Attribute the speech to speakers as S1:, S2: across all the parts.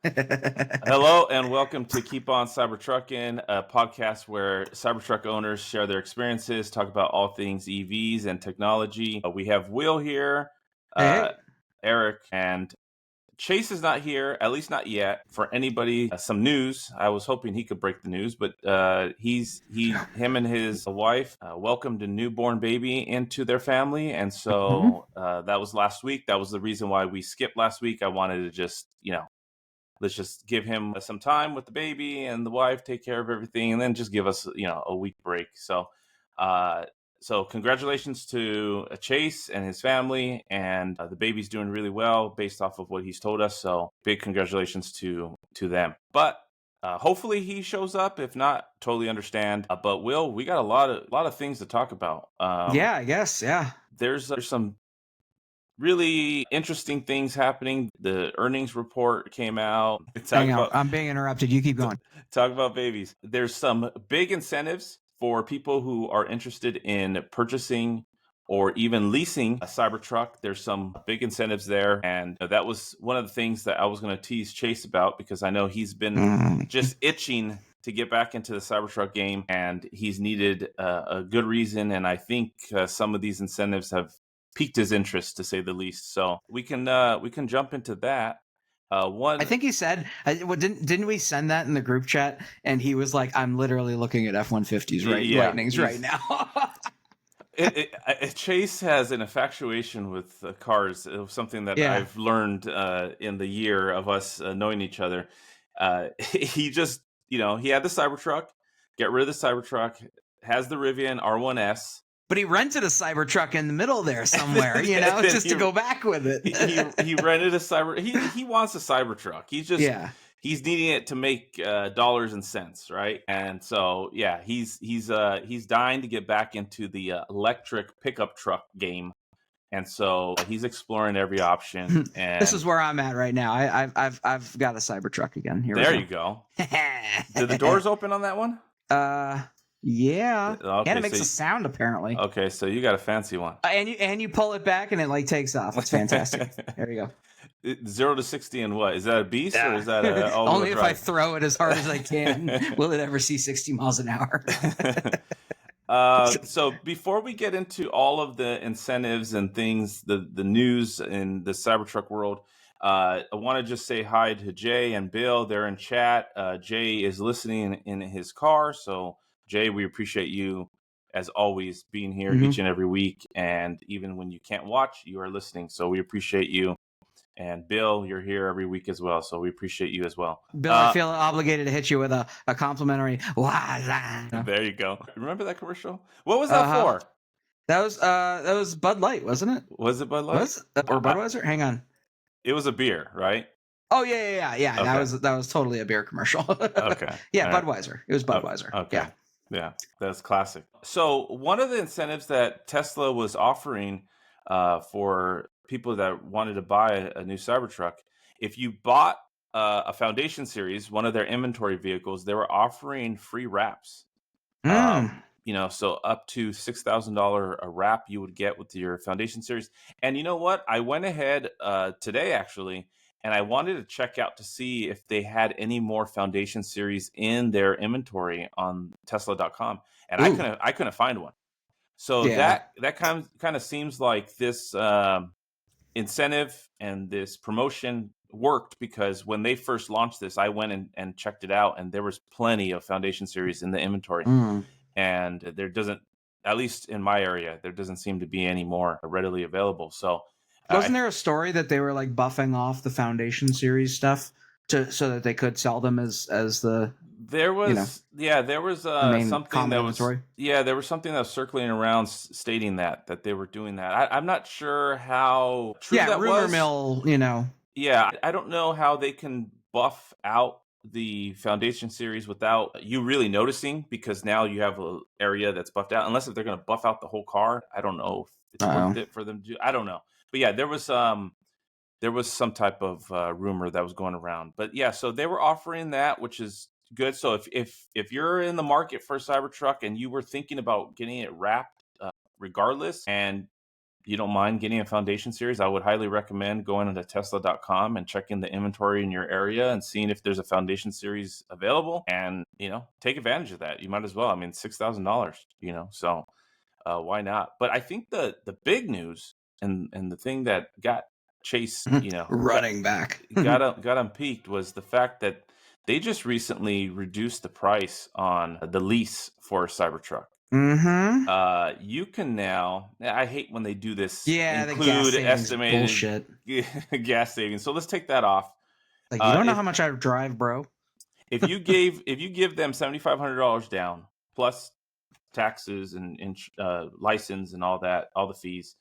S1: Hello and welcome to Keep On Cybertruckin, a podcast where Cybertruck owners share their experiences, talk about all things EVs and technology. We have Will here,
S2: Hey.
S1: Eric, and Chase is not here, at least not yet. For anybody, some news. I was hoping he could break the news, but him and his wife welcomed a newborn baby into their family, and so that was last week. That was the reason why we skipped last week. I wanted to just, let's just give him some time with the baby and the wife, take care of everything, and then just give us, a week break. So congratulations to Chase and his family, and the baby's doing really well based off of what he's told us. So big congratulations to them. But hopefully he shows up. If not, totally understand. But Will, we got a lot of things to talk about.
S2: Yeah, I guess. Yeah.
S1: There's some really interesting things happening. The earnings report came out.
S2: Hang out. I'm being interrupted. You keep going.
S1: Talk about babies. There's some big incentives for people who are interested in purchasing or even leasing a Cybertruck. There's some big incentives there. And that was one of the things that I was going to tease Chase about, because I know he's been just itching to get back into the Cybertruck game, and he's needed a good reason. And I think some of these incentives have piqued his interest, to say the least. So we can jump into that.
S2: I think he said, didn't we send that in the group chat? And he was like, "I'm literally looking at F-150s Lightnings right now."
S1: Chase has an infatuation with cars. It was something that I've learned in the year of us knowing each other. He just, he had the Cybertruck, get rid of the Cybertruck, has the Rivian R1S.
S2: But he rented a Cybertruck in the middle there somewhere, just to go back with it.
S1: he rented a He wants a Cybertruck. He's just he's needing it to make dollars and cents, right? And so he's dying to get back into the electric pickup truck game. And so he's exploring every option. And
S2: this is where I'm at right now. I've got a Cybertruck again.
S1: There you go. Did the doors open on that one?
S2: Yeah.
S1: Okay,
S2: and it makes a sound, apparently.
S1: Okay, so you got a fancy one.
S2: And you pull it back and it takes off. It's fantastic. There you
S1: go. 0 to 60 in what? Is that a beast or is that a
S2: only if I throw it as hard as I can will it ever see 60 miles an hour.
S1: So before we get into all of the incentives and things, the news in the Cybertruck world, I want to just say hi to Jay and Bill. They're in chat. Jay is listening in his car, so Jay, we appreciate you, as always, being here each and every week. And even when you can't watch, you are listening. So we appreciate you. And Bill, you're here every week as well. So we appreciate you as well.
S2: Bill, I feel obligated to hit you with a complimentary.
S1: There you go. Remember that commercial? What was that for?
S2: That was Bud Light, wasn't it?
S1: Was it Bud Light?
S2: Or Budweiser? Hang on.
S1: It was a beer, right?
S2: Oh yeah. Okay. That was totally a beer commercial.
S1: Okay.
S2: Yeah, Budweiser. It was Budweiser.
S1: Okay. Yeah, that's classic. So one of the incentives that Tesla was offering for people that wanted to buy a new Cybertruck, if you bought a Foundation Series, one of their inventory vehicles, they were offering free wraps. So up to $6,000 a wrap you would get with your Foundation Series. And you know what? I went ahead today, actually, and I wanted to check out to see if they had any more Foundation Series in their inventory on Tesla.com, and I couldn't find one. So that kind of seems like this incentive and this promotion worked, because when they first launched this, I went and checked it out, and there was plenty of Foundation Series in the inventory, and there doesn't, at least in my area, there doesn't seem to be any more readily available. So.
S2: Wasn't there a story that they were buffing off the Foundation Series stuff so that they could sell them as the
S1: there was there was something that was there was something that was circulating around stating that they were doing that. I'm not sure how true that was.
S2: Rumor mill,
S1: I don't know how they can buff out the Foundation Series without you really noticing, because now you have an area that's buffed out, unless if they're going to buff out the whole car. I don't know if it's worth it for them to do. I don't know. But yeah, there was some type of rumor that was going around. But yeah, so they were offering that, which is good. So if you're in the market for a Cybertruck and you were thinking about getting it wrapped regardless, and you don't mind getting a Foundation Series, I would highly recommend going to Tesla.com and checking the inventory in your area and seeing if there's a Foundation Series available, and take advantage of that. You might as well. I mean, $6,000. So why not? But I think the big news and the thing that got Chase,
S2: running back,
S1: got him peaked was the fact that they just recently reduced the price on the lease for a Cybertruck.
S2: Mm-hmm.
S1: You can now. I hate when they do this.
S2: Yeah,
S1: include
S2: the gas savings
S1: estimated
S2: bullshit.
S1: gas savings. So let's take that off.
S2: Like, you don't know how much I drive, bro.
S1: if you give them $7,500 down plus taxes and license and all that, all the fees,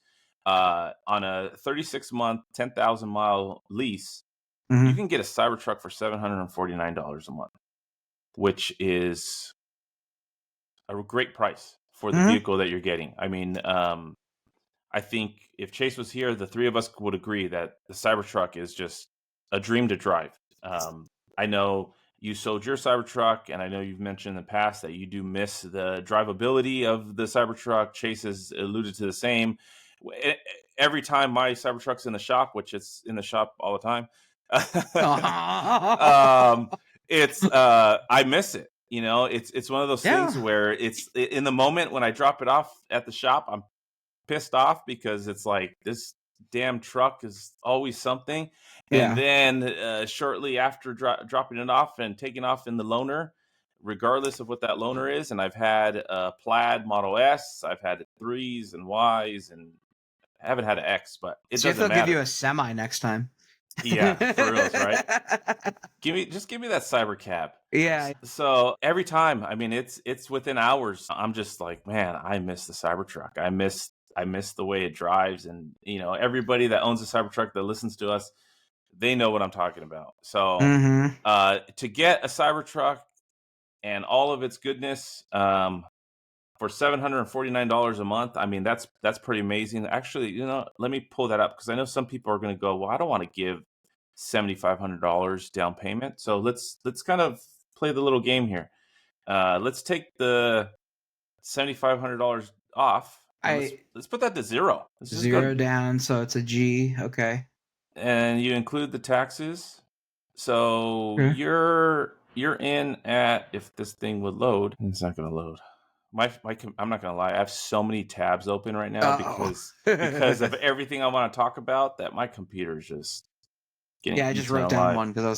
S1: on a 36-month, 10,000-mile lease, you can get a Cybertruck for $749 a month, which is a great price for the vehicle that you're getting. I mean, I think if Chase was here, the three of us would agree that the Cybertruck is just a dream to drive. I know you sold your Cybertruck, and I know you've mentioned in the past that you do miss the drivability of the Cybertruck. Chase has alluded to the same. Every time my Cybertruck's in the shop, which it's in the shop all the time, it's I miss it. It's one of those things where it's in the moment when I drop it off at the shop, I'm pissed off because it's like, this damn truck is always something. And then shortly after dropping it off and taking off in the loaner, regardless of what that loaner is, and I've had a Plaid Model S, I've had 3s and Ys, and I haven't had an X, but it doesn't matter.
S2: They'll give you a semi next time.
S1: Yeah, for real, right? Give me that cyber cab.
S2: Yeah.
S1: So every time, I mean, it's within hours, I'm just like, man, I miss the Cybertruck. I miss the way it drives, and everybody that owns a Cybertruck that listens to us, they know what I'm talking about. So to get a Cybertruck and all of its goodness, for $749 a month, I mean, that's pretty amazing. Actually, let me pull that up, because I know some people are going to go, well, I don't want to give $7,500 down payment. So let's kind of play the little game here. Let's take the $7,500 off. Let's put that to zero.
S2: Zero down, so it's a G. Okay.
S1: And you include the taxes. So you're in at, if this thing would load, it's not going to load. I'm not gonna lie, I have so many tabs open right now because of everything I want to talk about, that my computer is just getting.
S2: I just wrote down one because I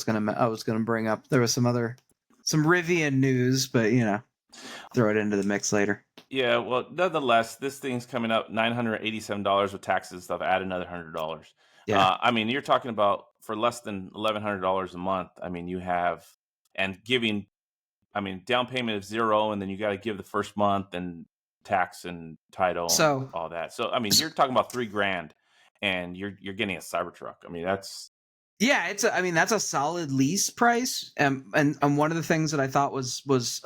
S2: was gonna bring up, there was some Rivian news, but throw it into the mix later.
S1: Yeah, well, nonetheless, this thing's coming up $987 with taxes and stuff. Add another $100. Yeah, I mean, you're talking about for less than $1,100 a month. I mean, you have, and giving. I mean, down payment is zero, and then you got to give the first month and tax and title, and all that. So, I mean, you're talking about $3,000, and you're getting a Cybertruck. I mean, that's
S2: that's a solid lease price. And one of the things that I thought was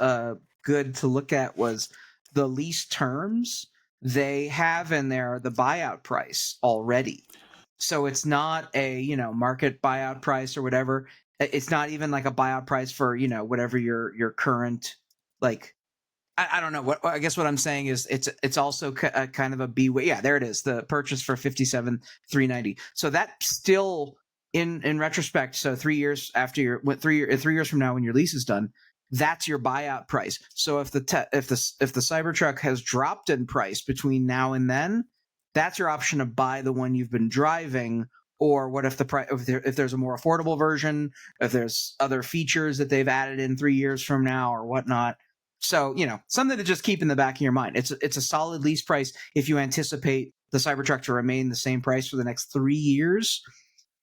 S2: good to look at was the lease terms. They have in there the buyout price already, so it's not a market buyout price or whatever. It's not even like a buyout price for whatever your current, like, I don't know what, I guess what I'm saying is it's also kind of a B way. Yeah, there it is, the purchase for $57,390. So that still in retrospect, so 3 years after 3 years from now when your lease is done, that's your buyout price. So if the Cybertruck has dropped in price between now and then, that's your option to buy the one you've been driving. Or what if if there's a more affordable version, if there's other features that they've added in 3 years from now or whatnot. So, something to just keep in the back of your mind. It's a solid lease price if you anticipate the Cybertruck to remain the same price for the next 3 years.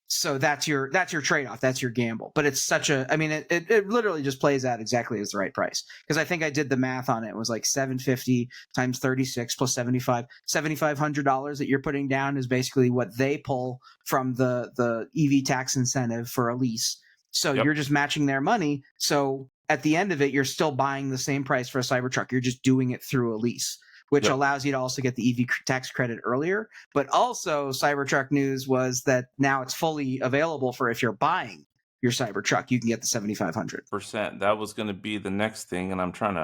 S2: So that's your trade-off. That's your gamble. But it's it literally just plays out exactly as the right price. Because I think I did the math on it. It was like $750 times 36 plus $7,500 that you're putting down is basically what they pull from the EV tax incentive for a lease. So you're just matching their money. So at the end of it, you're still buying the same price for a Cybertruck. You're just doing it through a lease, which allows you to also get the EV tax credit earlier. But also, Cybertruck news was that now it's fully available for, if you're buying your Cybertruck, you can get the $7,500.
S1: That was going to be the next thing, and I'm trying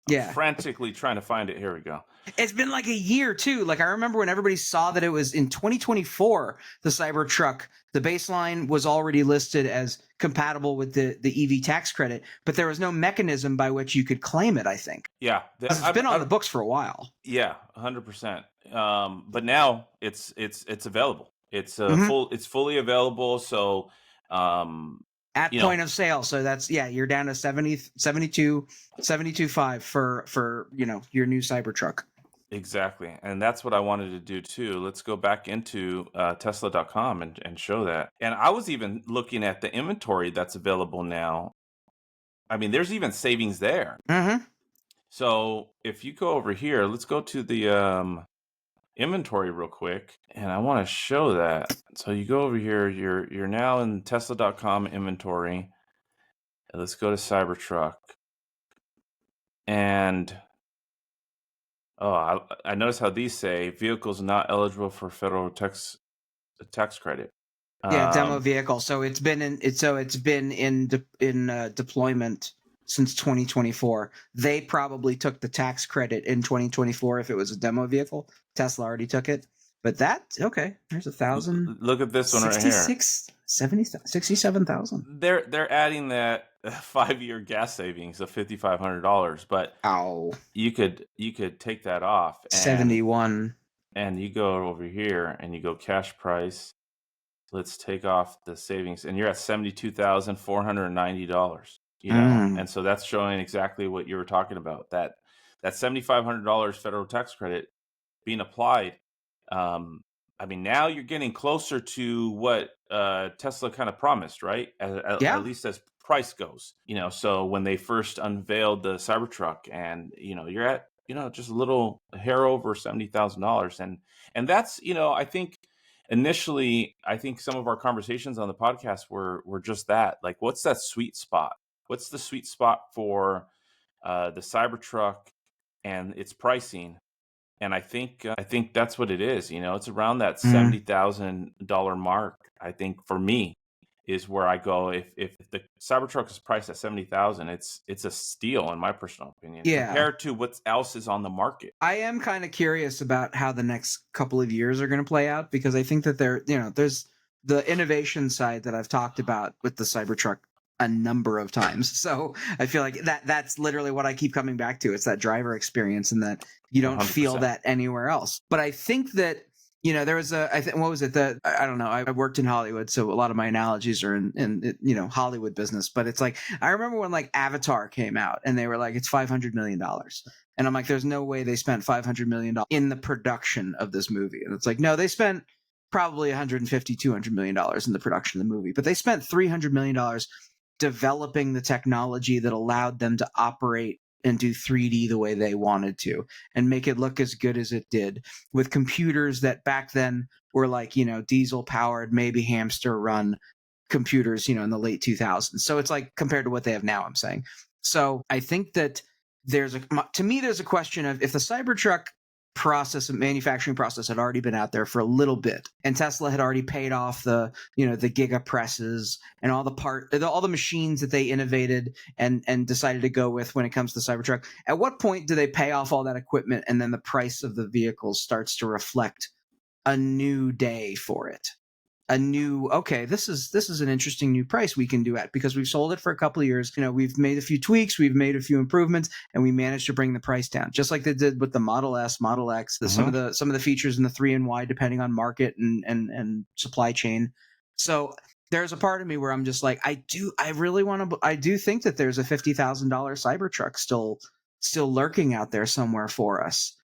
S2: Yeah.
S1: frantically trying to find it. Here we go.
S2: It's been like a year too. Like I remember when everybody saw that it was in 2024, the Cybertruck, the baseline was already listed as compatible with the EV tax credit, but there was no mechanism by which you could claim it, I think.
S1: Yeah,
S2: It's been on the books for a while.
S1: Yeah, 100%. But now it's available. It's
S2: Mhm.
S1: it's fully available. So
S2: At
S1: you know,
S2: point of sale. So that's, yeah, you're down to 72.5 for, your new Cybertruck.
S1: exactly. And that's what I wanted to do too. Let's go back into Tesla.com and show that. And I was even looking at the inventory that's available now. I mean, there's even savings there.
S2: Mhm.
S1: So if you go over here, let's go to the inventory real quick, and I want to show that. So you go over here, you're now in Tesla.com inventory. Let's go to Cybertruck. And I notice how these say vehicles not eligible for federal tax credit.
S2: Yeah, demo vehicle. So it's been in deployment since 2024. They probably took the tax credit in 2024 if it was a demo vehicle. Tesla already took it. But okay, there's 1,000.
S1: Look at this one right here.
S2: 67,000.
S1: They're adding that 5-year gas savings of $5,500, but you could take that off.
S2: 71.
S1: And you go over here and you go cash price. Let's take off the savings, and you're at $72,490. And so that's showing exactly what you were talking about, that $7,500 federal tax credit being applied. I mean, now you're getting closer to what Tesla kind of promised, right? At least as price goes. So when they first unveiled the Cybertruck, and you're at just a little hair over $70,000, and that's I think. Initially, I think some of our conversations on the podcast were just that. Like, what's that sweet spot? What's the sweet spot for the Cybertruck and its pricing? And I think that's what it is. It's around that $70,000 mark. I think for me is where I go. If the Cybertruck is priced at $70,000, it's a steal in my personal opinion, compared to what else is on the market.
S2: I am kind of curious about how the next couple of years are going to play out, because I think that there's the innovation side that I've talked about with the Cybertruck a number of times. So I feel like that's literally what I keep coming back to. It's that driver experience, and that you don't
S1: 100%.
S2: feel that anywhere else. But I think that there was what was it? I don't know. I worked in Hollywood, so a lot of my analogies are in Hollywood business. But it's like, I remember when like Avatar came out, and they were like, it's $500 million. And I'm like, there's no way they spent $500 million in the production of this movie. And it's like, no, they spent probably $150, $200 million in the production of the movie. But they spent $300 million developing the technology that allowed them to operate and do 3D the way they wanted to, and make it look as good as it did, with computers that back then were like, diesel powered, maybe hamster run computers, in the late 2000s. So it's like, compared to what they have now, I'm saying. So I think that there's a question of, if the Cybertruck manufacturing process had already been out there for a little bit, and Tesla had already paid off the giga presses and all the machines that they innovated and decided to go with when it comes to the Cybertruck, at what point do they pay off all that equipment, and then the price of the vehicles starts to reflect a new day for it? This is an interesting new price we can do at, because we've sold it for a couple of years. We've made a few tweaks, we've made a few improvements, and we managed to bring the price down, just like they did with the Model S, Model X, some of the features in the 3 and Y, depending on market and supply chain. So there's a part of me where I'm just like, I do think that there's a $50,000 Cybertruck still lurking out there somewhere for us.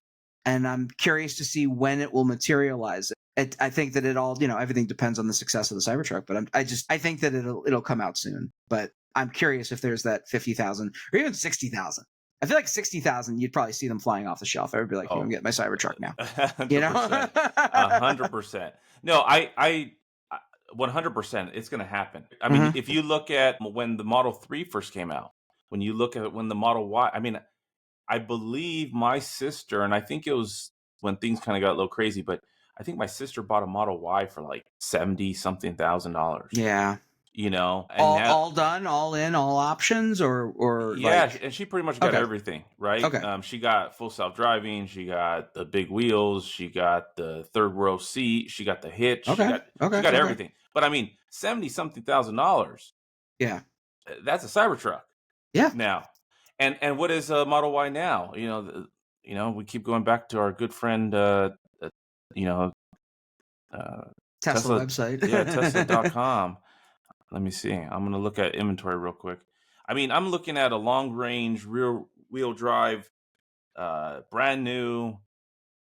S2: And I'm curious to see when it will materialize. I think that it all, everything depends on the success of the Cybertruck, but I think that it'll come out soon. But I'm curious if there's that 50,000 or even 60,000. I feel like 60,000, you'd probably see them flying off the shelf. I would be like, I'm get my Cybertruck now.
S1: 100%. 100%. No, I 100%. It's going to happen. I mean, if you look at when the Model 3 first came out, when you look at when the Model Y, I mean, I believe my sister, and I think it was when things kind of got a little crazy, but I think my sister bought a Model Y for like $70-something thousand.
S2: Yeah.
S1: And
S2: all
S1: now,
S2: all done, all in, all options, or
S1: yeah,
S2: like
S1: and she pretty much got
S2: okay,
S1: everything, right?
S2: okay,
S1: She got full self-driving, she got the big wheels, she got the third row seat, she got the hitch, she
S2: okay,
S1: got she
S2: okay,
S1: got
S2: okay,
S1: everything. But I mean, 70 something $1,000,
S2: yeah,
S1: that's a Cybertruck
S2: yeah,
S1: now. And what is a Model Y now? We keep going back to our good friend, you know, uh,
S2: Tesla
S1: Tesla, yeah,
S2: website.
S1: Tesla.com. Let me see. I'm going to look at inventory real quick. I mean, I'm looking at a long range rear wheel drive, brand new,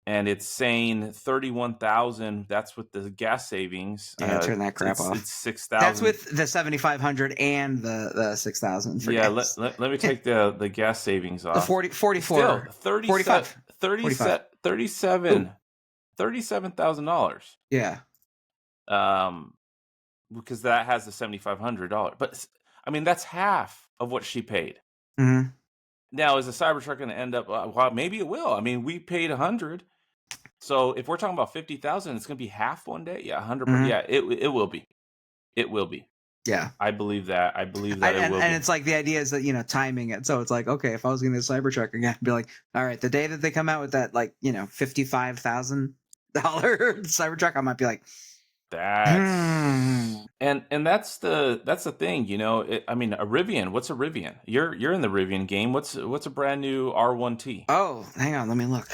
S1: and it's saying 31,000. That's with the gas savings.
S2: Yeah, turn that crap off.
S1: It's
S2: That's
S1: 6,000.
S2: with the 7,500 and the 6,000 for
S1: Yeah,
S2: gas.
S1: let me take the gas savings
S2: The
S1: off.
S2: 40,
S1: Still
S2: 44,
S1: 37
S2: 45, 45.
S1: 37
S2: Ooh,
S1: $37,000.
S2: yeah.
S1: Um, because that has the $7,500. But I mean, that's half of what she paid.
S2: Hmm.
S1: Now, is the Cybertruck going to end up? Well, maybe it will. I mean, we paid 100, so if we're talking about 50,000, it's going to be half one day. Yeah, 100.
S2: Hmm.
S1: Yeah, it will be. It will be.
S2: Yeah.
S1: I believe that. I believe that it will
S2: And
S1: be.
S2: it's like the idea is that, timing it. So it's like, okay, if I was going to Cybertruck again, I'd be like, all right, the day that they come out with that, like, $55,000 Cybertruck, I might be like,
S1: That's and that's the thing. I mean, a Rivian. What's a Rivian? You're in the Rivian game. What's a brand new R1T?
S2: oh, hang on, let me look.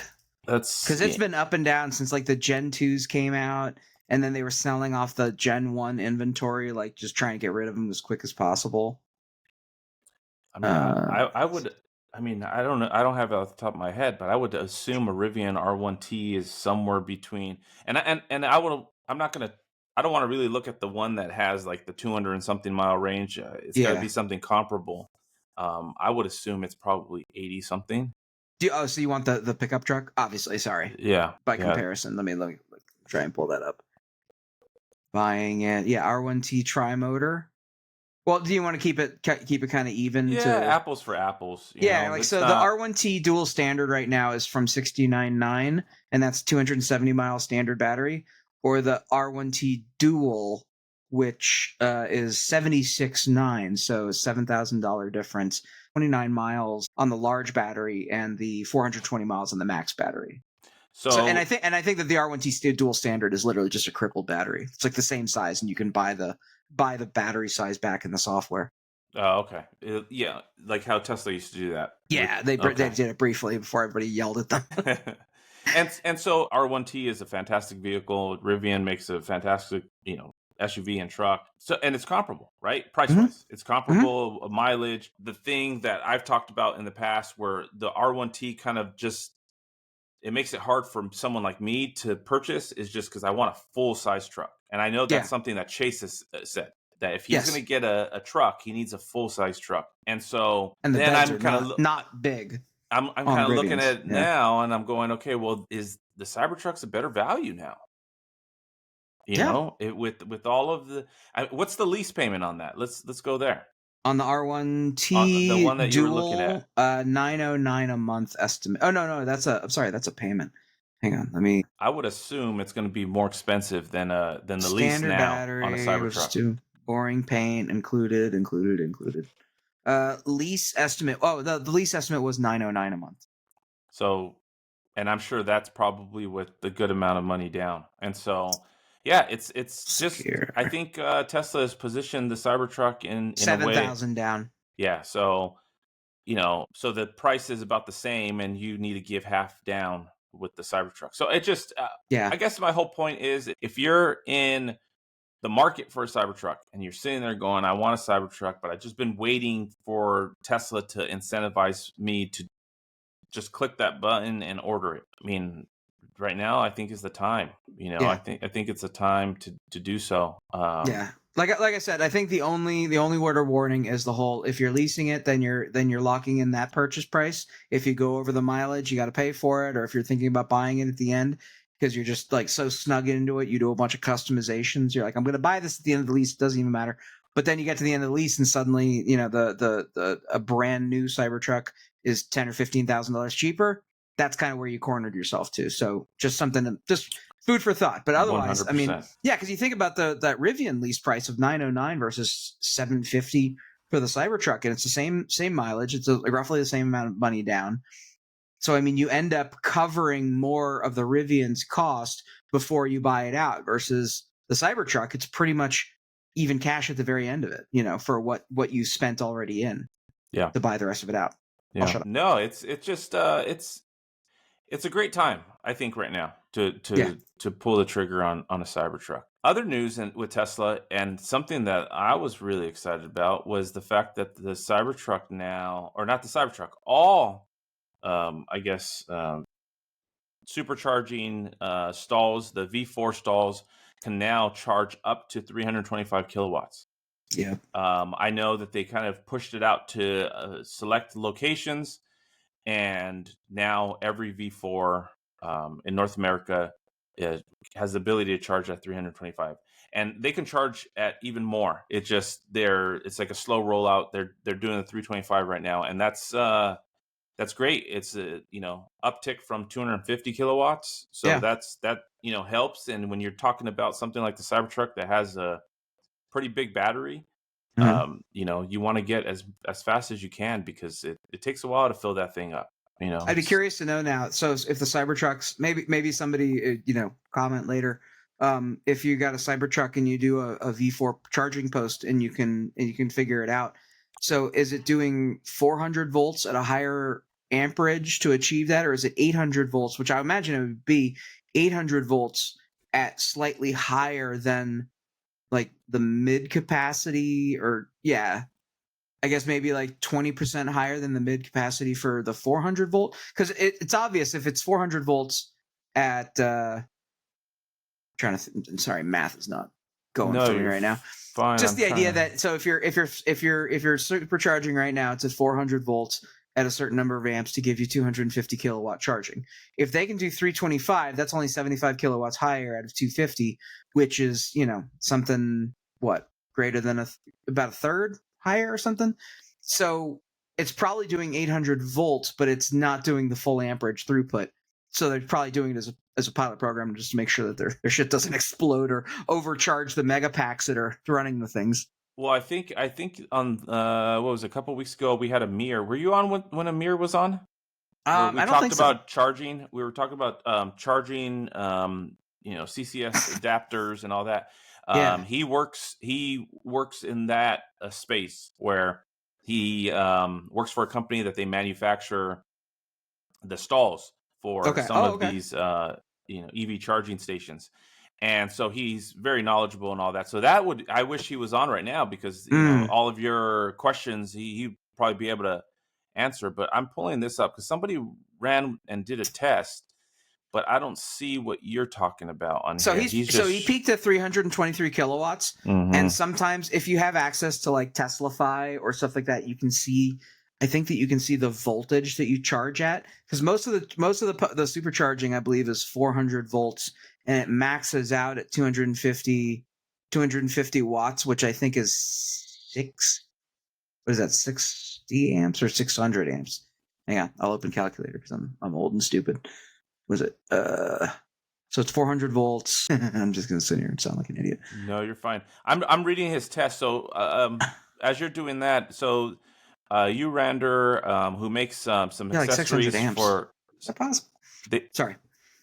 S1: That's
S2: Because it's been up and down since like the Gen 2s came out, and then they were selling off the Gen 1 inventory, like just trying to get rid of them as quick as possible.
S1: I mean,
S2: Uh,
S1: I would. I mean, I don't know. I don't have it off the top of my head, but I would assume a Rivian R1T is somewhere between. And I would. I'm not gonna. I don't want to really look at the one that has like the 200 and something mile range. It's got to
S2: yeah.
S1: be something comparable. I would assume it's probably 80 something.
S2: So you want the pickup truck? Obviously, sorry.
S1: Yeah,
S2: By
S1: yeah.
S2: comparison, let me try and pull that up. Buying it, yeah, R1T tri motor. Well, do you want to keep it kind of even
S1: Yeah,
S2: to?
S1: apples for apples.
S2: Yeah, like
S1: It's
S2: so the
S1: not.
S2: R1T dual standard right now is from 69.9, and that's 270 mile standard battery, or the R1T dual, which is 76.9, so $7,000 difference, 29 miles on the large battery and the 420 miles on the max battery. So and I
S1: So,
S2: think that the R1T dual standard is literally just a crippled battery. It's like the same size, and you can buy the battery size back in the software.
S1: okay. Yeah, like how Tesla used to do that with.
S2: Yeah, they
S1: Okay.
S2: did it briefly before everybody yelled at them.
S1: And so R1T is a fantastic vehicle. Rivian makes a fantastic, SUV and truck. So and it's comparable, right? Price
S2: Hmm.
S1: wise, it's comparable. Mileage. The thing that I've talked about in the past, where the R1T kind of just it makes it hard for someone like me to purchase, is just because I want a full size truck, and I know that's
S2: Yeah.
S1: something that Chase has said. That if he's going to
S2: Yes.
S1: get a truck, he needs a full size truck. And so
S2: And the
S1: then
S2: beds
S1: I'm
S2: are
S1: kind
S2: not big
S1: I'm
S2: on the
S1: kind of looking
S2: Rivians.
S1: at it
S2: Yeah.
S1: now, and I'm going, okay, well, is the Cybertruck's a better value now?
S2: Yeah.
S1: With all of what's the lease payment on that? Let's go there.
S2: On the
S1: On the
S2: R1T
S1: one that you were looking
S2: dual,
S1: at,
S2: 909 a month estimate. Oh no, I'm sorry, that's a payment. Hang on, let me
S1: I would assume it's going to be more expensive than the lease
S2: standard
S1: now on a
S2: battery, which is
S1: Cybertruck.
S2: too boring paint included. Lease estimate. Oh, the lease estimate was 909 a month.
S1: So, and I'm sure that's probably with the good amount of money down. And so, yeah, it's just I
S2: Scare.
S1: think Tesla has positioned the Cybertruck in a way.
S2: 7,000 down.
S1: Yeah, so so the price is about the same, and you need to give half down with the Cybertruck. So it just,
S2: Yeah.
S1: I guess my whole point is, if you're in the market for a Cybertruck and you're sitting there going, I want a Cybertruck, but I've just been waiting for Tesla to incentivize me to just click that button and order it. I mean, right now, I think is the time. I
S2: Yeah.
S1: think it's a time to do so.
S2: Yeah. Like I said, I think the only word of warning is the whole, if you're leasing it, then you're locking in that purchase price. If you go over the mileage, you got to pay for it, or if you're thinking about buying it at the end because you're just like so snug into it, you do a bunch of customizations. You're like, I'm going to buy this at the end of the lease. It doesn't even matter. But then you get to the end of the lease, and suddenly, the a brand new Cybertruck is $10,000 or $15,000 cheaper. That's kind of where you cornered yourself to. So just something to just food for thought. But otherwise, I mean,
S1: 100%.
S2: yeah, because you think about that Rivian lease price of $909 versus $750 for the Cybertruck, and it's the same mileage. It's roughly the same amount of money down. So I mean, you end up covering more of the Rivian's cost before you buy it out versus the Cybertruck. It's pretty much even cash at the very end of it, for what you spent already in
S1: Yeah.
S2: to buy the rest of it out. I'll
S1: Yeah.
S2: shut up.
S1: No, it's just it's a great time, I think, right now
S2: Yeah.
S1: to pull the trigger on a Cybertruck. Other news with Tesla, and something that I was really excited about, was the fact that the Cybertruck now, or not the Cybertruck, all I guess supercharging stalls, the V4 stalls, can now charge up to 325 kilowatts.
S2: Yeah.
S1: I know that they kind of pushed it out to select locations, and now every V4 in North America has the ability to charge at 325, and they can charge at even more. It's like a slow rollout. They're doing the 325 right now, and that's great. It's a uptick from 250 kilowatts, so
S2: Yeah.
S1: that helps. And when you're talking about something like the Cybertruck that has a pretty big battery,
S2: Mhm.
S1: you want to get as fast as you can, because it takes a while to fill that thing up.
S2: I'd be curious to know now. So if the Cybertrucks, maybe somebody comment later. If you got a Cybertruck and you do a V4 charging post and you can figure it out. So is it doing 400 volts at a higher amperage to achieve that, or is it 800 volts, which I imagine it would be 800 volts at slightly higher than like the mid capacity, or yeah, I guess maybe like 20% higher than the mid capacity for the 400 volt, because it's obvious if it's 400 volts at sorry, math is not going
S1: No,
S2: for me
S1: you're
S2: right now.
S1: fine.
S2: Just
S1: I'm
S2: the
S1: trying
S2: idea
S1: to.
S2: that, so if you're supercharging right now, it's at 400 volts at a certain number of amps to give you 250 kilowatt charging. If they can do 325, that's only 75 kilowatts higher out of 250, which is something greater than about a third higher or something. So it's probably doing 800 volts, but it's not doing the full amperage throughput. So they're probably doing it as a pilot program just to make sure that their shit doesn't explode or overcharge the mega packs that are running the things.
S1: Well, I think on what was it, a couple weeks ago, we had Amir. Were you on when Amir was on? Where we
S2: I don't
S1: talked
S2: think so.
S1: about charging. We were talking about charging, CCS adapters and all that.
S2: Yeah.
S1: He works in that space where he works for a company that they manufacture the stalls for
S2: Okay.
S1: some
S2: Oh,
S1: of
S2: okay.
S1: these EV charging stations. And so he's very knowledgeable and all that. So I wish he was on right now, because
S2: Mm.
S1: all of your questions he'd probably be able to answer. But I'm pulling this up because somebody ran and did a test, but I don't see what you're talking about on
S2: So
S1: here. He's
S2: he
S1: just.
S2: peaked at 323 kilowatts, and
S1: Mhm.
S2: sometimes if you have access to like Teslafy or stuff like that, you can see. I think that you can see the voltage that you charge at, because most of the supercharging, I believe, is 400 volts, and it maxes out at 250 watts, which I think is what is that, 60 amps or 600 amps? Hang on, I'll open calculator because I'm old and stupid. Was it so it's 400 volts. I'm just going to sit here and sound like an idiot.
S1: No, you're fine. I'm reading his test. So as you're doing that, so you Rander, who makes some
S2: Yeah, like 600
S1: accessories
S2: amps.
S1: for
S2: Is that possible?
S1: they.
S2: Sorry.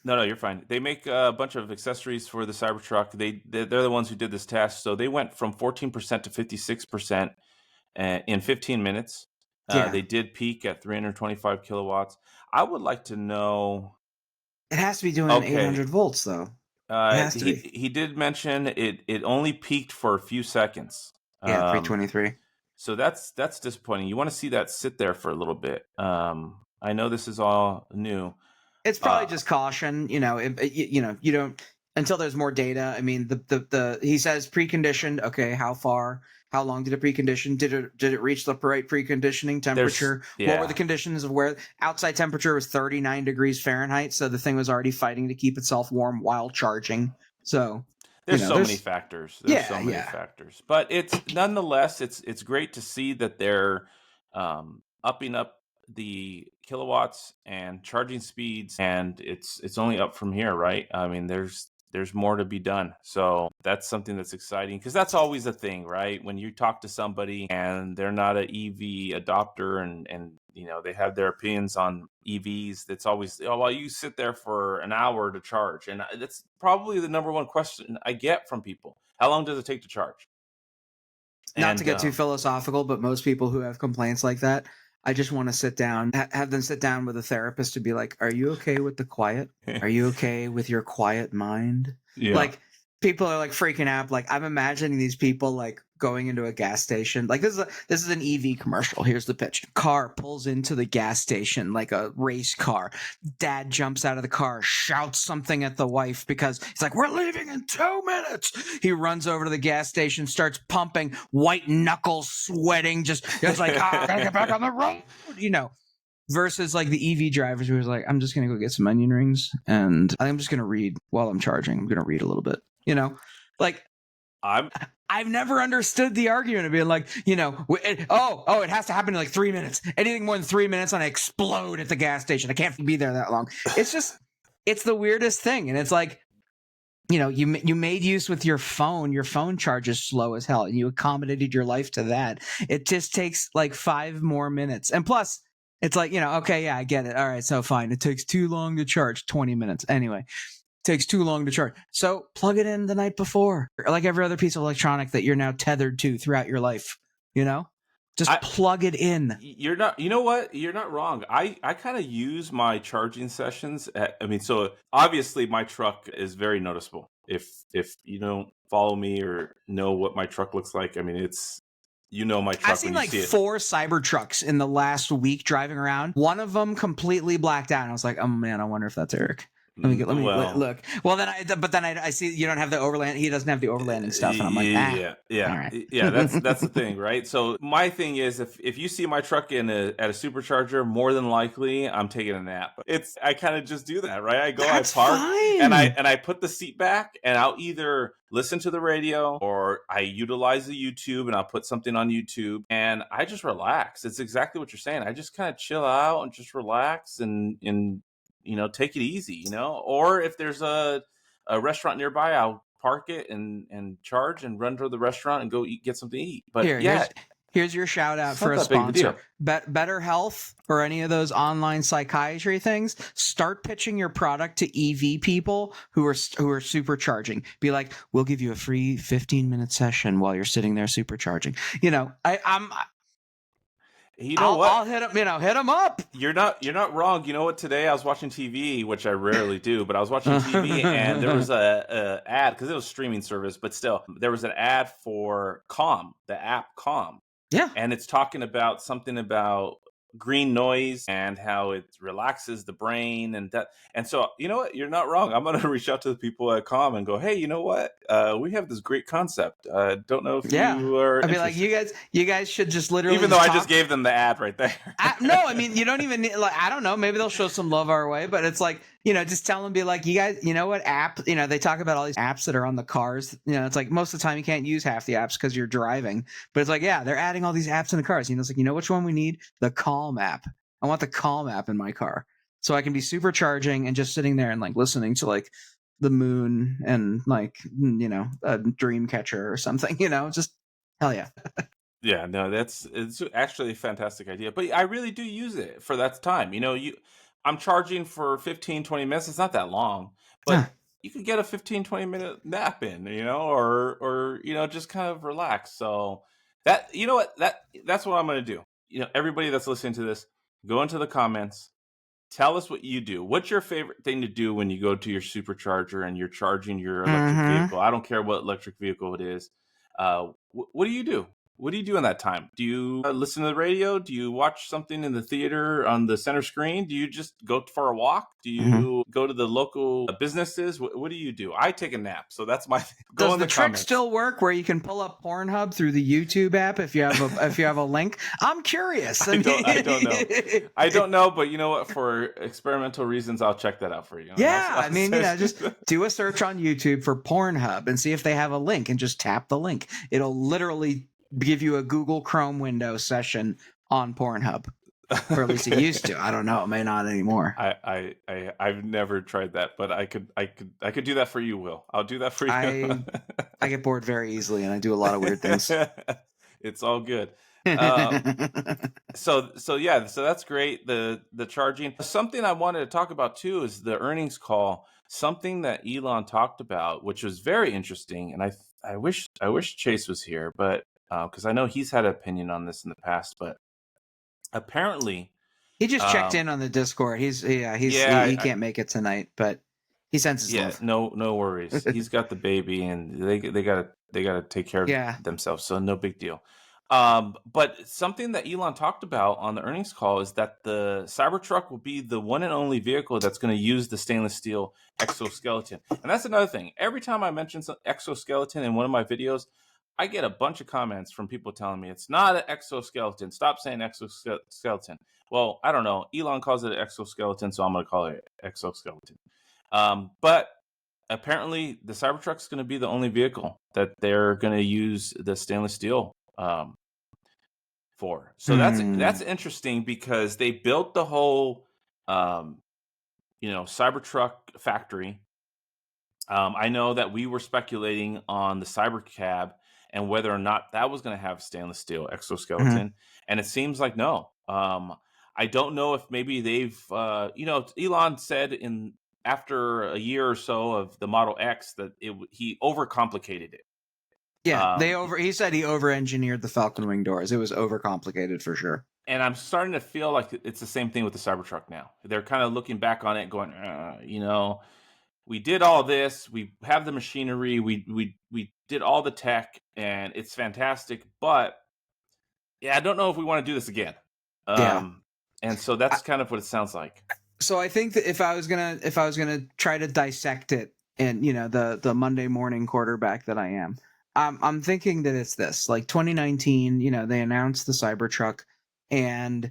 S1: No, you're fine. They make a bunch of accessories for the Cybertruck. They're the ones who did this test. So they went from 14% to 56% in 15 minutes.
S2: Yeah.
S1: They did peak at 325 kilowatts. I would like to know.
S2: It has to be doing
S1: Okay,
S2: 800 volts, though. It has to
S1: he
S2: be.
S1: he did mention it only peaked for a few seconds.
S2: Yeah,
S1: Um,
S2: 323.
S1: so that's disappointing. You want to see that sit there for a little bit. I know this is all new.
S2: It's probably
S1: Uh,
S2: just caution. You don't until there's more data. I mean, the he says preconditioned. Okay, how far? How long did it precondition? Did it reach the right preconditioning temperature? What were the
S1: yeah.
S2: conditions of where outside temperature was 39 degrees Fahrenheit? So the thing was already fighting to keep itself warm while charging. So
S1: There's so many
S2: there's
S1: factors. There's so many
S2: yeah.
S1: factors, but it's nonetheless it's great to see that they're upping up the kilowatts and charging speeds, and it's only up from here, right? I mean, there's more to be done. So that's something that's exciting, because that's always a thing, right? When you talk to somebody and they're not an EV adopter, and they have their opinions on EVs, that's always, oh, well, you sit there for an hour to charge. And that's probably the number one question I get from people. How long does it take to charge?
S2: Not to get too philosophical, but most people who have complaints like that, I just want to sit down, have them sit down with a therapist to be like, are you okay with the quiet? Are you okay with your quiet mind?
S1: Yeah.
S2: Like, people are like freaking out. Like, I'm imagining these people like going into a gas station. Like, this is an EV commercial. Here's the pitch. Car pulls into the gas station like a race car. Dad jumps out of the car, shouts something at the wife because he's like, we're leaving in 2 minutes. He runs over to the gas station, starts pumping, white knuckles sweating, just like, I gotta get back on the road, versus like the EV drivers who was like, I'm just going to go get some onion rings and I'm just going to read while I'm charging. I'm going to read a little bit, like I've never understood the argument of being like, it has to happen in like 3 minutes. Anything more than 3 minutes and I explode at the gas station. I can't be there that long. It's the weirdest thing. And it's like, you made use with your phone. Your phone charges slow as hell, and you accommodated your life to that. It just takes like 5 more minutes. And plus, it's like, okay, yeah, I get it. All right, so fine. It takes too long to charge, 20 minutes. Anyway, takes too long to charge. So plug it in the night before, like every other piece of electronic that you're now tethered to throughout your life, Just plug it in.
S1: You're not, you know what? You're not wrong. I kind of use my charging sessions. So obviously my truck is very noticeable. If you don't follow me or know what my truck looks like, I mean, it's, my truck.
S2: I've seen like 4 Cybertrucks in the last week driving around. One of them completely blacked out. I was like, oh man, I wonder if that's Eric. Let me look. Well, then I see you don't have the overland. He doesn't have the overlanding stuff, and I'm like,
S1: yeah. That's the thing, right? So my thing is, if you see my truck at a supercharger, more than likely I'm taking a nap. I kind of just do that, right? I go,
S2: that's
S1: I park,
S2: fine.
S1: and I put the seat back, and I'll either listen to the radio or I utilize the YouTube, and I'll put something on YouTube, and I just relax. It's exactly what you're saying. I just kind of chill out and just relax and take it easy, or if there's a restaurant nearby, I'll park it and charge and run to the restaurant and go get something to eat. But
S2: here's your shout out for a sponsor. Better Health or any of those online psychiatry things. Start pitching your product to EV people who are supercharging. Be like, we'll give you a free 15-minute session while you're sitting there supercharging. I'll hit him up.
S1: You're not wrong. You know what? Today I was watching TV, which I rarely do, but I was watching TV and there was a ad, because it was a streaming service, but still there was an ad for Calm, the app Calm.
S2: Yeah.
S1: And it's talking about something about green noise and how it relaxes the brain and that. And so, you know what? You're not wrong. I'm going to reach out to the people at Calm and go, hey, you know what? We have this great concept. Don't know if you are
S2: I'd be like, you guys should just literally,
S1: even though I just gave them the ad right there.
S2: No, I mean, you don't even need, like, I don't know, maybe they'll show some love our way, but it's like, just tell them, be like, you guys, you know what app, they talk about all these apps that are on the cars. It's like most of the time you can't use half the apps because you're driving, but it's like, yeah, they're adding all these apps in the cars. It's like, which one we need? The Calm app. I want the Calm app in my car so I can be supercharging and just sitting there and like listening to like the moon and like, a dream catcher or something, just hell yeah.
S1: Yeah, no, it's actually a fantastic idea, but I really do use it for that time. I'm charging for 15, 20 minutes. It's not that long, but you could get a 15, 20-minute nap in, or just kind of relax. So that's what I'm going to do. Everybody that's listening to this, go into the comments, tell us what you do. What's your favorite thing to do when you go to your supercharger and you're charging your electric vehicle? I don't care what electric vehicle it is. What do you do? What do you do in that time? Do you listen to the radio? Do you watch something in the theater on the center screen? Do you just go for a walk? Do you go to the local businesses? What do you do? I take a nap, so that's my thing.
S2: Does the trick still work where you can pull up Pornhub through the YouTube app if you have a link? I'm curious.
S1: I don't know. I don't know, but you know what? For experimental reasons, I'll check that out for you.
S2: Yeah, just do a search on YouTube for Pornhub and see if they have a link, and just tap the link. It'll literally give you a Google Chrome window session on Pornhub. or at least it used to. I don't know. It may not anymore.
S1: I've never tried that, but I could do that for you, Will. I'll do that for you.
S2: I get bored very easily, and I do a lot of weird things.
S1: It's all good. So yeah, so that's great. The charging. Something I wanted to talk about too is the earnings call. Something that Elon talked about, which was very interesting, and I wish Chase was here, but because I know he's had an opinion on this in the past, but apparently
S2: He just checked in on the Discord. He can't make it tonight, but he sends his love.
S1: No worries. He's got the baby, and they gotta take care of themselves, so no big deal. But something that Elon talked about on the earnings call is that the Cybertruck will be the one and only vehicle that's going to use the stainless steel exoskeleton. And that's another thing. Every time I mention some exoskeleton in one of my videos, I get a bunch of comments from people telling me it's not an exoskeleton. Stop saying exoskeleton. Well, I don't know. Elon calls it an exoskeleton, so I'm going to call it exoskeleton. But apparently, the Cybertruck is going to be the only vehicle that they're going to use the stainless steel for. So that's interesting because they built the whole Cybertruck factory. I know that we were speculating on the Cybercab and whether or not that was going to have stainless steel exoskeleton, and it seems like no. I don't know if maybe they've Elon said after a year or so of the Model X that he overcomplicated it.
S2: Yeah, he said he over-engineered the Falcon Wing doors. It was overcomplicated for sure.
S1: And I'm starting to feel like it's the same thing with the Cybertruck now. They're kind of looking back on it going, we did all this, we have the machinery, we did all the tech, and it's fantastic, but yeah, I don't know if we want to do this again. And so that's kind of what it sounds like.
S2: So I think that if I was gonna try to dissect it, and the Monday morning quarterback that I am, I'm thinking that it's this, like 2019. They announced the Cybertruck, and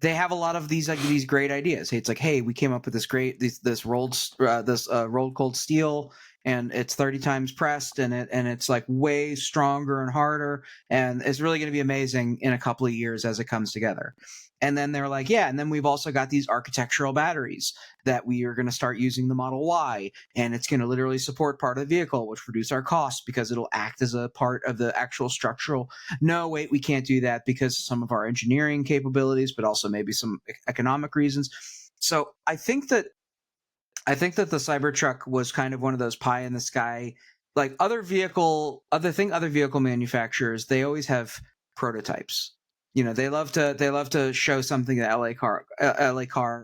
S2: they have a lot of these great ideas. It's like, hey, we came up with this rolled cold steel, and it's 30 times pressed, and it's like way stronger and harder, and it's really going to be amazing in a couple of years as it comes together. And then they're like, yeah, and then we've also got these architectural batteries that we are going to start using the Model Y, and it's going to literally support part of the vehicle, which reduce our costs because it'll act as a part of the actual structural. No, wait, we can't do that because of some of our engineering capabilities, but also maybe some economic reasons. So I think that the Cybertruck was kind of one of those pie in the sky, like other vehicle manufacturers. They always have prototypes. They love to show something at LA car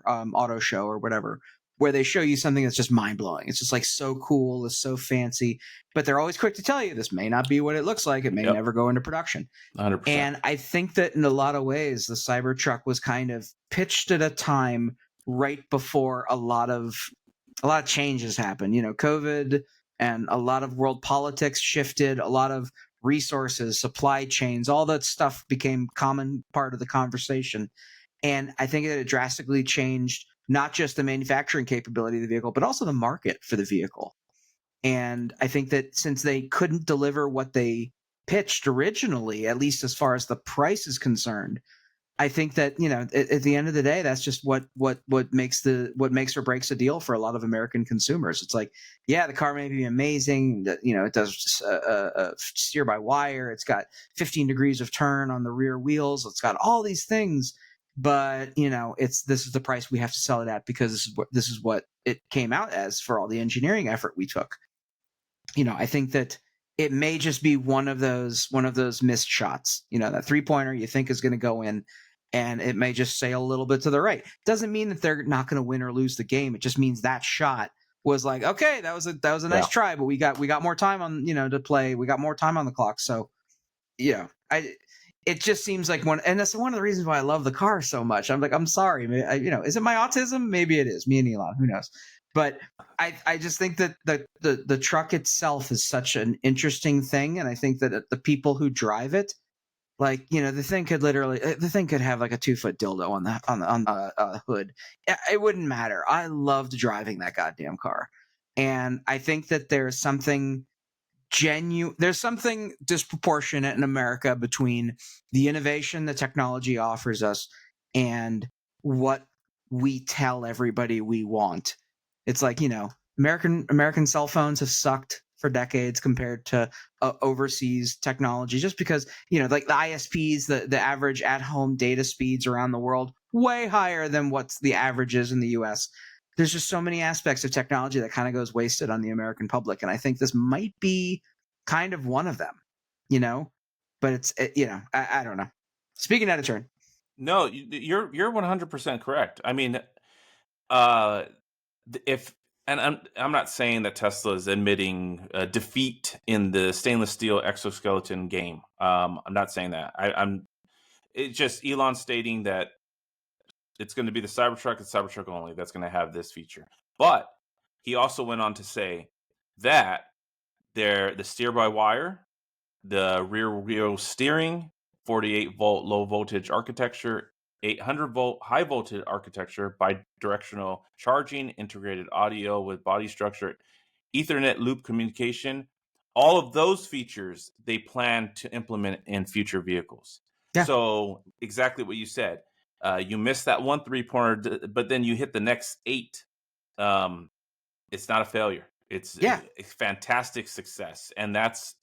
S2: auto show or whatever, where they show you something that's just mind blowing. It's just like so cool, it's so fancy, but they're always quick to tell you this may not be what it looks like. It may never go into production.
S1: 100%.
S2: And I think that in a lot of ways, the Cybertruck was kind of pitched at a time right before a lot of changes happened. COVID and a lot of world politics shifted, a lot of resources, supply chains, all that stuff became common part of the conversation. And I think that it drastically changed not just the manufacturing capability of the vehicle, but also the market for the vehicle. And I think that since they couldn't deliver what they pitched originally, at least as far as the price is concerned, I think that at the end of the day, that's just what makes or breaks a deal for a lot of American consumers. It's like, yeah, the car may be amazing. It does steer by wire. It's got 15 degrees of turn on the rear wheels. It's got all these things, but this is the price we have to sell it at because this is what it came out as for all the engineering effort we took. I think that it may just be one of those missed shots. That 3-pointer you think is going to go in, and it may just sail a little bit to the right. Doesn't mean that they're not going to win or lose the game. It just means that shot was like, okay, that was a nice try, but we got more time on to play. We got more time on the clock. So it just seems like and that's one of the reasons why I love the car so much. I'm like, I'm sorry, is it my autism? Maybe it is. Me and Elon, who knows? But I just think that the truck itself is such an interesting thing, and I think that the people who drive it, like the thing could have like a 2-foot dildo on the hood. It wouldn't matter. I loved driving that goddamn car, and I think that there's something disproportionate in America between the innovation the technology offers us and what we tell everybody we want. It's like, American cell phones have sucked for decades compared to overseas technology, just because, like the ISPs, the average at home data speeds around the world way higher than what's the averages in the US. There's just so many aspects of technology that kind of goes wasted on the American public, and I think this might be kind of one of them, you know. But I don't know. Speaking out of turn.
S1: No, you're 100% correct. I mean, uh, if and I'm not saying that Tesla is admitting defeat in the stainless steel exoskeleton game. I'm not saying that. I'm it's just Elon stating that it's going to be the Cybertruck and Cybertruck only that's going to have this feature. But he also went on to say that the steer by wire, the rear wheel steering, 48-volt low voltage architecture, 800-volt high voltage architecture, bi-directional charging, integrated audio with body structure, Ethernet loop communication, all of those features they plan to implement in future vehicles.
S2: Yeah.
S1: So exactly what you said. You missed that one 3-pointer, but then you hit the next 8. It's not a failure. It's
S2: Yeah.
S1: a fantastic success, and that's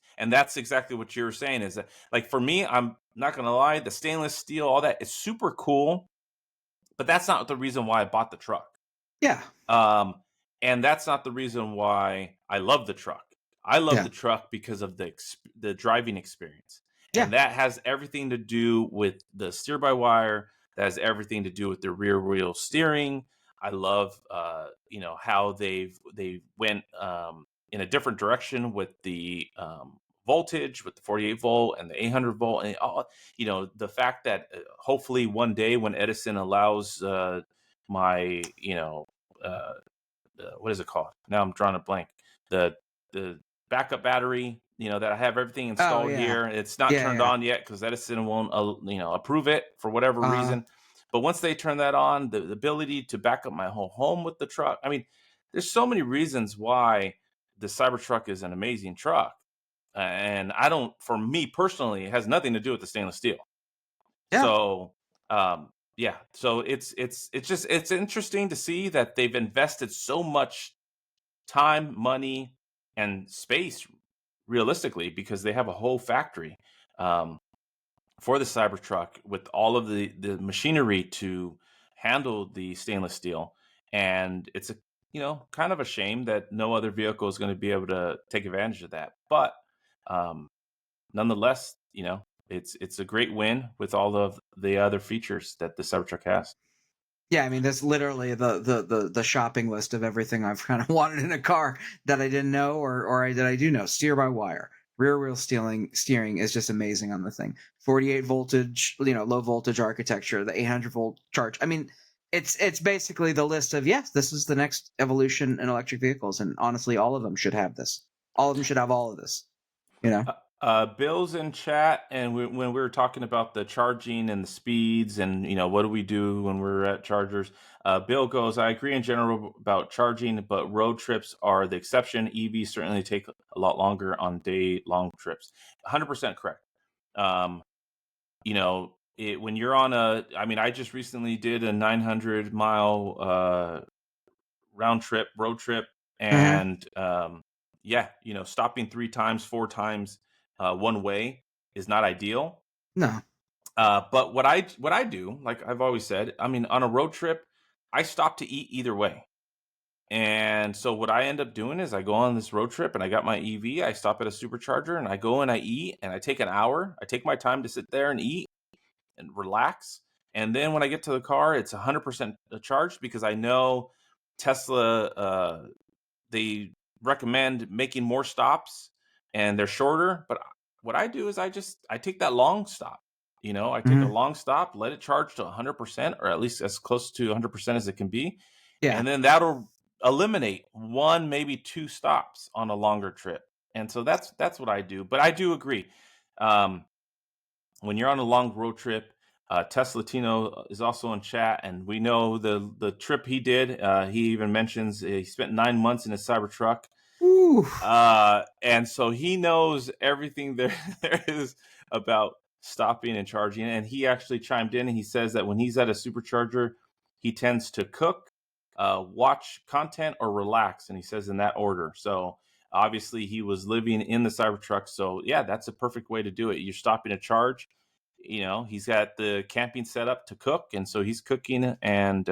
S1: exactly what you were saying. Is that, like, for me, I'm not gonna lie, the stainless steel, all that is super cool, but that's not the reason why I bought the truck.
S2: Yeah.
S1: Um, and that's not the reason why I love the truck. I love
S2: Yeah.
S1: the truck because of the driving experience,
S2: Yeah.
S1: and that has everything to do with the steer by wire. That has everything to do with the rear wheel steering. I love, how they went in a different direction with the voltage, with the 48-volt and the 800-volt, and all. The fact that hopefully one day when Edison allows my, uh, what is it called? Now I'm drawing a blank. The backup battery, that I have everything
S2: Oh
S1: installed
S2: yeah.
S1: here. It's not
S2: Yeah.
S1: turned
S2: Yeah.
S1: on yet because Edison won't, approve it for whatever
S2: Uh.
S1: reason. But once they turn that on, the ability to back up my whole home with the truck. I mean, there's so many reasons why the Cybertruck is an amazing truck. And for me personally, it has nothing to do with the stainless steel.
S2: Yeah.
S1: So, yeah. So it's interesting to see that they've invested so much time, money, and space realistically because they have a whole factory um, for the Cybertruck with all of the machinery to handle the stainless steel. And it's a kind of a shame that no other vehicle is going to be able to take advantage of that. But um, nonetheless, it's a great win with all of the other features that the Cybertruck has.
S2: Yeah, I mean that's literally the shopping list of everything I've kind of wanted in a car that I didn't know that I do know. Steer by wire, rear wheel steering is just amazing on the thing. 48 voltage, low voltage architecture, the 800-volt charge. I mean, it's basically the list of, yes, this is the next evolution in electric vehicles, and honestly, all of them should have this. All of them should have all of this. You know.
S1: Bill's in chat, and when we were talking about the charging and the speeds, and what do we do when we're at chargers? Bill goes, I agree in general about charging, but road trips are the exception. EVs certainly take a lot longer on day-long trips. 100% correct. Um, when you're on I just recently did a 900-mile round trip, road trip,
S2: Mm-hmm.
S1: and yeah, stopping 3 times, 4 times one way is not ideal.
S2: No.
S1: But what I do, like I've always said, I mean, on a road trip, I stop to eat either way. And so what I end up doing is I go on this road trip and I got my EV. I stop at a supercharger and I go and I eat and I take an hour. I take my time to sit there and eat and relax. And then when I get to the car, it's 100% charged because I know Tesla, they recommend making more stops and they're shorter. But what I do is I take that long stop. I take a
S2: Mm-hmm.
S1: long stop, let it charge to 100% or at least as close to 100% as it can be.
S2: Yeah.
S1: And then that'll eliminate 1, maybe 2 stops on a longer trip. And so that's what I do. But I do agree. Um, when you're on a long road trip, Tesla Tino is also in chat, and we know the trip he did. He even mentions he spent 9 months in a Cybertruck,
S2: Ooh.
S1: and so he knows everything there there is about stopping and charging. And he actually chimed in and he says that when he's at a supercharger, he tends to cook, watch content, or relax. And he says in that order. So obviously he was living in the Cybertruck. So yeah, that's a perfect way to do it. You're stopping to charge. He's got the camping set up to cook. And so he's cooking and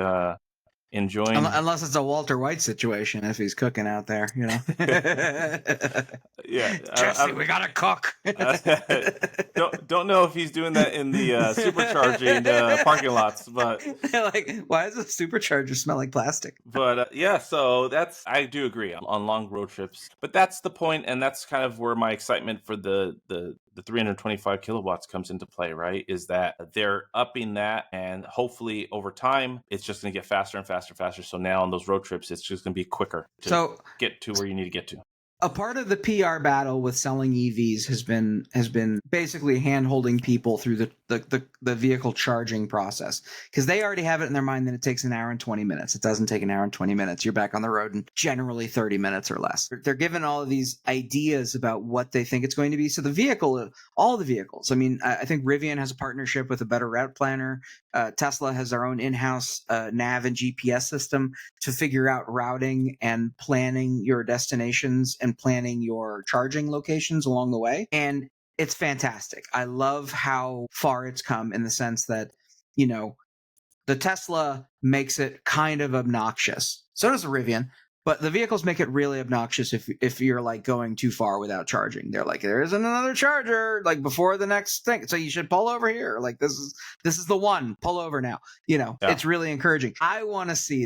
S1: enjoying.
S2: Unless it's a Walter White situation, if he's cooking out there,
S1: Yeah,
S2: Jesse, we gotta cook.
S1: don't know if he's doing that in the supercharging parking lots, but
S2: like, why does a supercharger smell like plastic?
S1: But yeah, so I do agree on long road trips. But that's the point, and that's kind of where my excitement for the 325 kilowatts comes into play, right? Is that they're upping that, and hopefully over time, it's just going to get faster and faster and faster. So now on those road trips, it's just going to be quicker to get to where you need to get to.
S2: A part of the PR battle with selling EVs has been basically hand-holding people through the vehicle charging process, because they already have it in their mind that it takes an hour and 20 minutes. It doesn't take an hour and 20 minutes. You're back on the road in generally 30 minutes or less. They're given all of these ideas about what they think it's going to be. So all the vehicles. I mean, I think Rivian has a partnership with a Better Route Planner. Tesla has their own in-house nav and GPS system to figure out routing and planning your destinations and planning your charging locations along the way. And it's fantastic. I love how far it's come in the sense that, the Tesla makes it kind of obnoxious. So does the Rivian. But the vehicles make it really obnoxious if you're like going too far without charging. They're like, there isn't another charger like before the next thing, so you should pull over here. Like this is the one. Pull over now. It's really encouraging. I want to see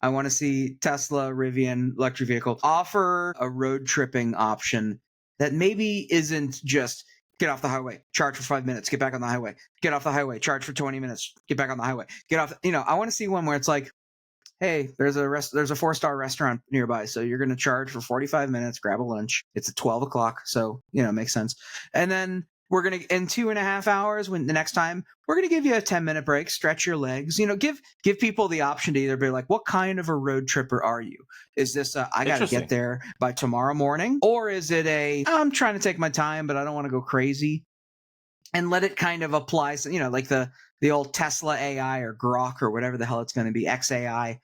S2: Tesla, Rivian, electric vehicles offer a road tripping option that maybe isn't just get off the highway, charge for 5 minutes, get back on the highway, get off the highway, charge for 20 minutes, get back on the highway, get off. I want to see one where it's like, hey, there's a 4-star restaurant nearby, so you're going to charge for 45 minutes, grab a lunch. It's at 12 o'clock, so, it makes sense. And then we're going to, in 2.5 hours, when the next time, we're going to give you a 10-minute break, stretch your legs, give people the option to either be like, what kind of a road tripper are you? Is this I got to get there by tomorrow morning? Or is it I'm trying to take my time, but I don't want to go crazy? And let it kind of apply, like the old Tesla AI or Grok or whatever the hell it's going to be, XAI,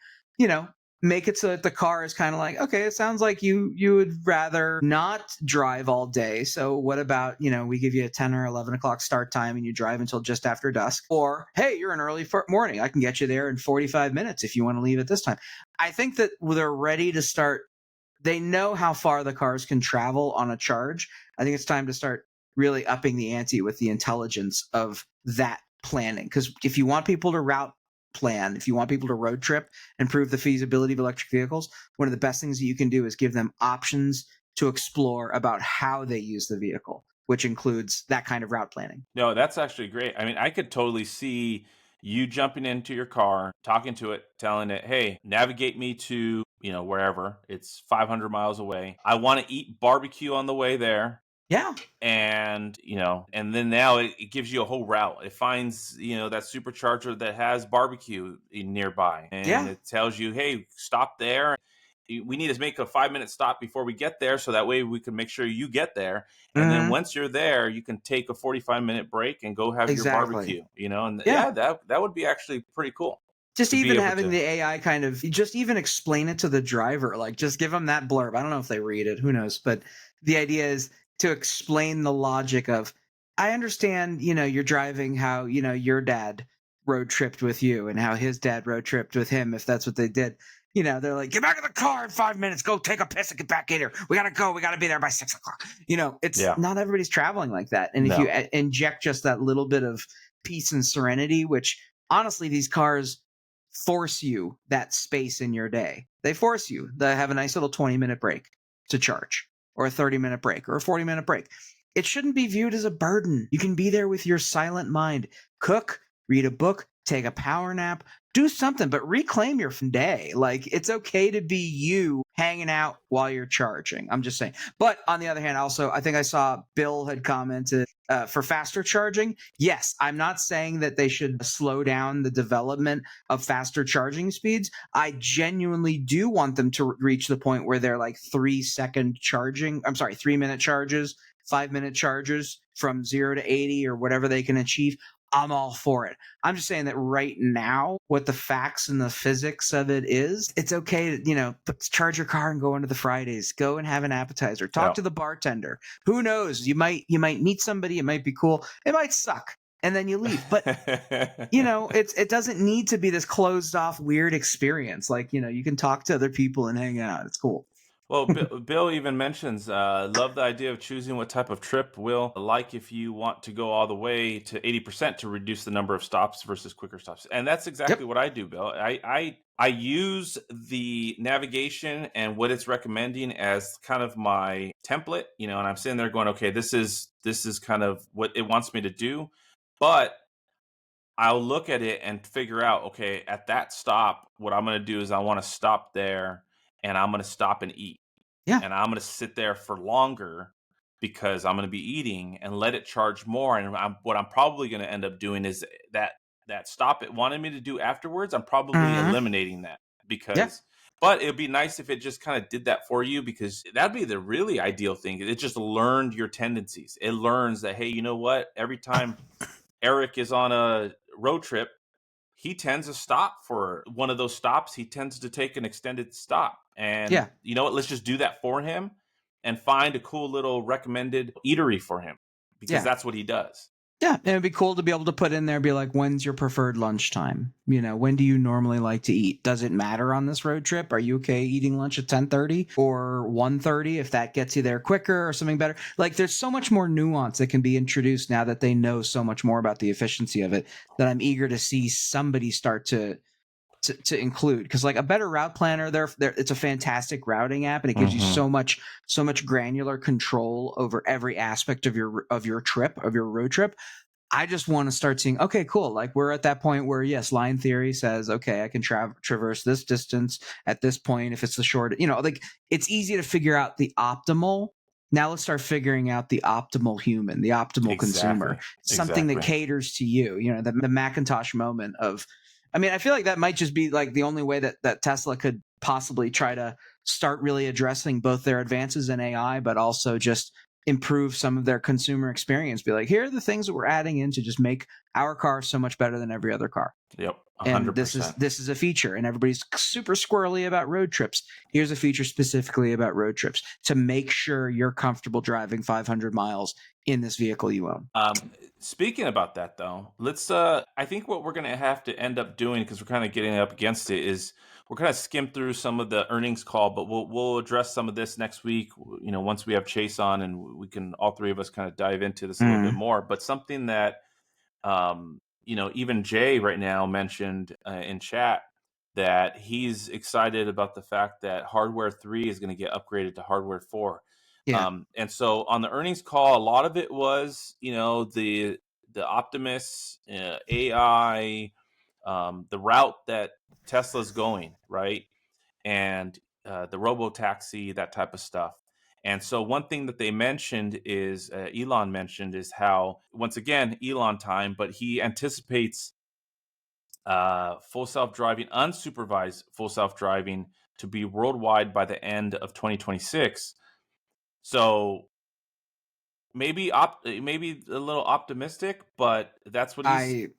S2: make it so that the car is kind of like, okay, it sounds like you would rather not drive all day. So what about, we give you a 10 or 11 o'clock start time and you drive until just after dusk. Or, hey, you're an early morning. I can get you there in 45 minutes if you want to leave at this time. I think that they're ready to start. They know how far the cars can travel on a charge. I think it's time to start really upping the ante with the intelligence of that planning. Because if you want people to route plan, if you want people to road trip and prove the feasibility of electric vehicles, one of the best things that you can do is give them options to explore about how they use the vehicle, which includes that kind of route planning.
S1: No, that's actually great. I mean, I could totally see you jumping into your car, talking to it, telling it, hey, navigate me to, wherever. It's 500 miles away. I want to eat barbecue on the way there.
S2: Yeah.
S1: And, and then now it gives you a whole route. It finds, that supercharger that has barbecue nearby. And it tells you, hey, stop there. We need to make a 5-minute stop before we get there. So that way we can make sure you get there. And then once you're there, you can take a 45-minute break and go have your barbecue, and that would be actually pretty cool.
S2: Just even having the AI kind of, just even explain it to the driver, like just give them that blurb. I don't know if they read it, who knows, but the idea is to explain the logic of, I understand, you're driving how, your dad road tripped with you and how his dad road tripped with him, if that's what they did. They're like, get back in the car in 5 minutes, go take a piss and get back in here. We got to go. We got to be there by 6 o'clock. It's not everybody's traveling like that. And if you inject just that little bit of peace and serenity, which honestly, these cars force you that space in your day. They force you to have a nice little 20-minute break to charge, or a 30-minute break, or a 40-minute break. It shouldn't be viewed as a burden. You can be there with your silent mind. Cook, read a book, take a power nap, do something, but reclaim your day. Like, it's okay to be you hanging out while you're charging. I'm just saying. But on the other hand, also, I think I saw Bill had commented for faster charging. Yes, I'm not saying that they should slow down the development of faster charging speeds. I genuinely do want them to reach the point where they're like 3-minute charges 5-minute charges from 0 to 80 or whatever they can achieve, I'm all for it. I'm just saying that right now, what the facts and the physics of it is, it's okay to, charge your car and go into the Fridays, go and have an appetizer, talk to the bartender. Who knows? You might meet somebody. It might be cool. It might suck. And then you leave. But, it doesn't need to be this closed off, weird experience. Like, you can talk to other people and hang out. It's cool.
S1: Well, Bill even mentions, love the idea of choosing what type of trip will like if you want to go all the way to 80% to reduce the number of stops versus quicker stops. And that's exactly what I do, Bill. I use the navigation and what it's recommending as kind of my template, and I'm sitting there going, okay, this is kind of what it wants me to do. But I'll look at it and figure out, okay, at that stop, what I'm going to do is I want to stop there and I'm going to stop and eat.
S2: Yeah.
S1: And I'm going to sit there for longer because I'm going to be eating and let it charge more. And what I'm probably going to end up doing is that stop it wanted me to do afterwards. I'm probably eliminating that because, but it'd be nice if it just kind of did that for you, because that'd be the really ideal thing. It just learned your tendencies. It learns that, hey, you know what? Every time Eric is on a road trip, he tends to stop for one of those stops. He tends to take an extended stop. And you know what? Let's just do that for him and find a cool little recommended eatery for him, because that's what he does.
S2: Yeah, and it'd be cool to be able to put in there, be like, when's your preferred lunchtime? When do you normally like to eat? Does it matter on this road trip? Are you okay eating lunch at 10:30 or 1:30 if that gets you there quicker or something better? Like, there's so much more nuance that can be introduced now that they know so much more about the efficiency of it, that I'm eager to see somebody start to include, because like a better route planner, there it's a fantastic routing app, and it gives you so much granular control over every aspect of your road trip. I just want to start seeing, okay, cool, like we're at that point where yes, line theory says, okay, I can traverse this distance at this point if it's the short, like it's easy to figure out the optimal. Now let's start figuring out the optimal human, the optimal consumer, something that caters to you, the Macintosh moment of, I feel like that might just be like the only way that Tesla could possibly try to start really addressing both their advances in AI, but also just improve some of their consumer experience. Be like, here are the things that we're adding in to just make our car so much better than every other car.
S1: Yep, 100%.
S2: And this is a feature, and everybody's super squirrely about road trips. Here's a feature specifically about road trips to make sure you're comfortable driving 500 miles in this vehicle you own.
S1: Speaking about that, though, let's. I think what we're going to have to end up doing, because we're kind of getting up against it, is we're kind of skim through some of the earnings call, but we'll address some of this next week. Once we have Chase on, and we can, all three of us, kind of dive into this a little bit more. But something that, even Jay right now mentioned in chat, that he's excited about the fact that Hardware 3 is going to get upgraded to Hardware 4.
S2: Yeah.
S1: And so on the earnings call, a lot of it was, the Optimus, AI, the route that Tesla's going, right? And the robo-taxi, that type of stuff. And so one thing that they mentioned is, Elon mentioned, is how, once again, Elon time, but he anticipates full self-driving, unsupervised full self-driving to be worldwide by the end of 2026. So maybe a little optimistic, but that's what he's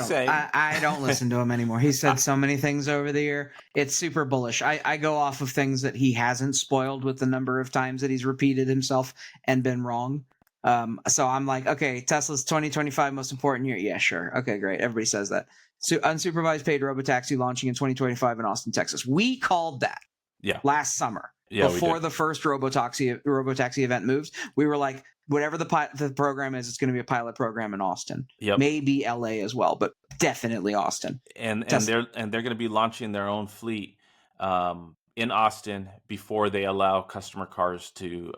S1: saying.
S2: I don't listen to him anymore. He said so many things over the year. It's super bullish. I go off of things that he hasn't spoiled with the number of times that he's repeated himself and been wrong. So I'm like, okay, Tesla's 2025 most important year. Yeah, sure. Okay, great. Everybody says that. So unsupervised paid robotaxi launching in 2025 in Austin, Texas. We called that last summer. Before the first robotaxi event moves, we were like, whatever the program is, it's going to be a pilot program in Austin. Maybe LA as well, but definitely Austin.
S1: And they're going to be launching their own fleet in Austin before they allow customer cars to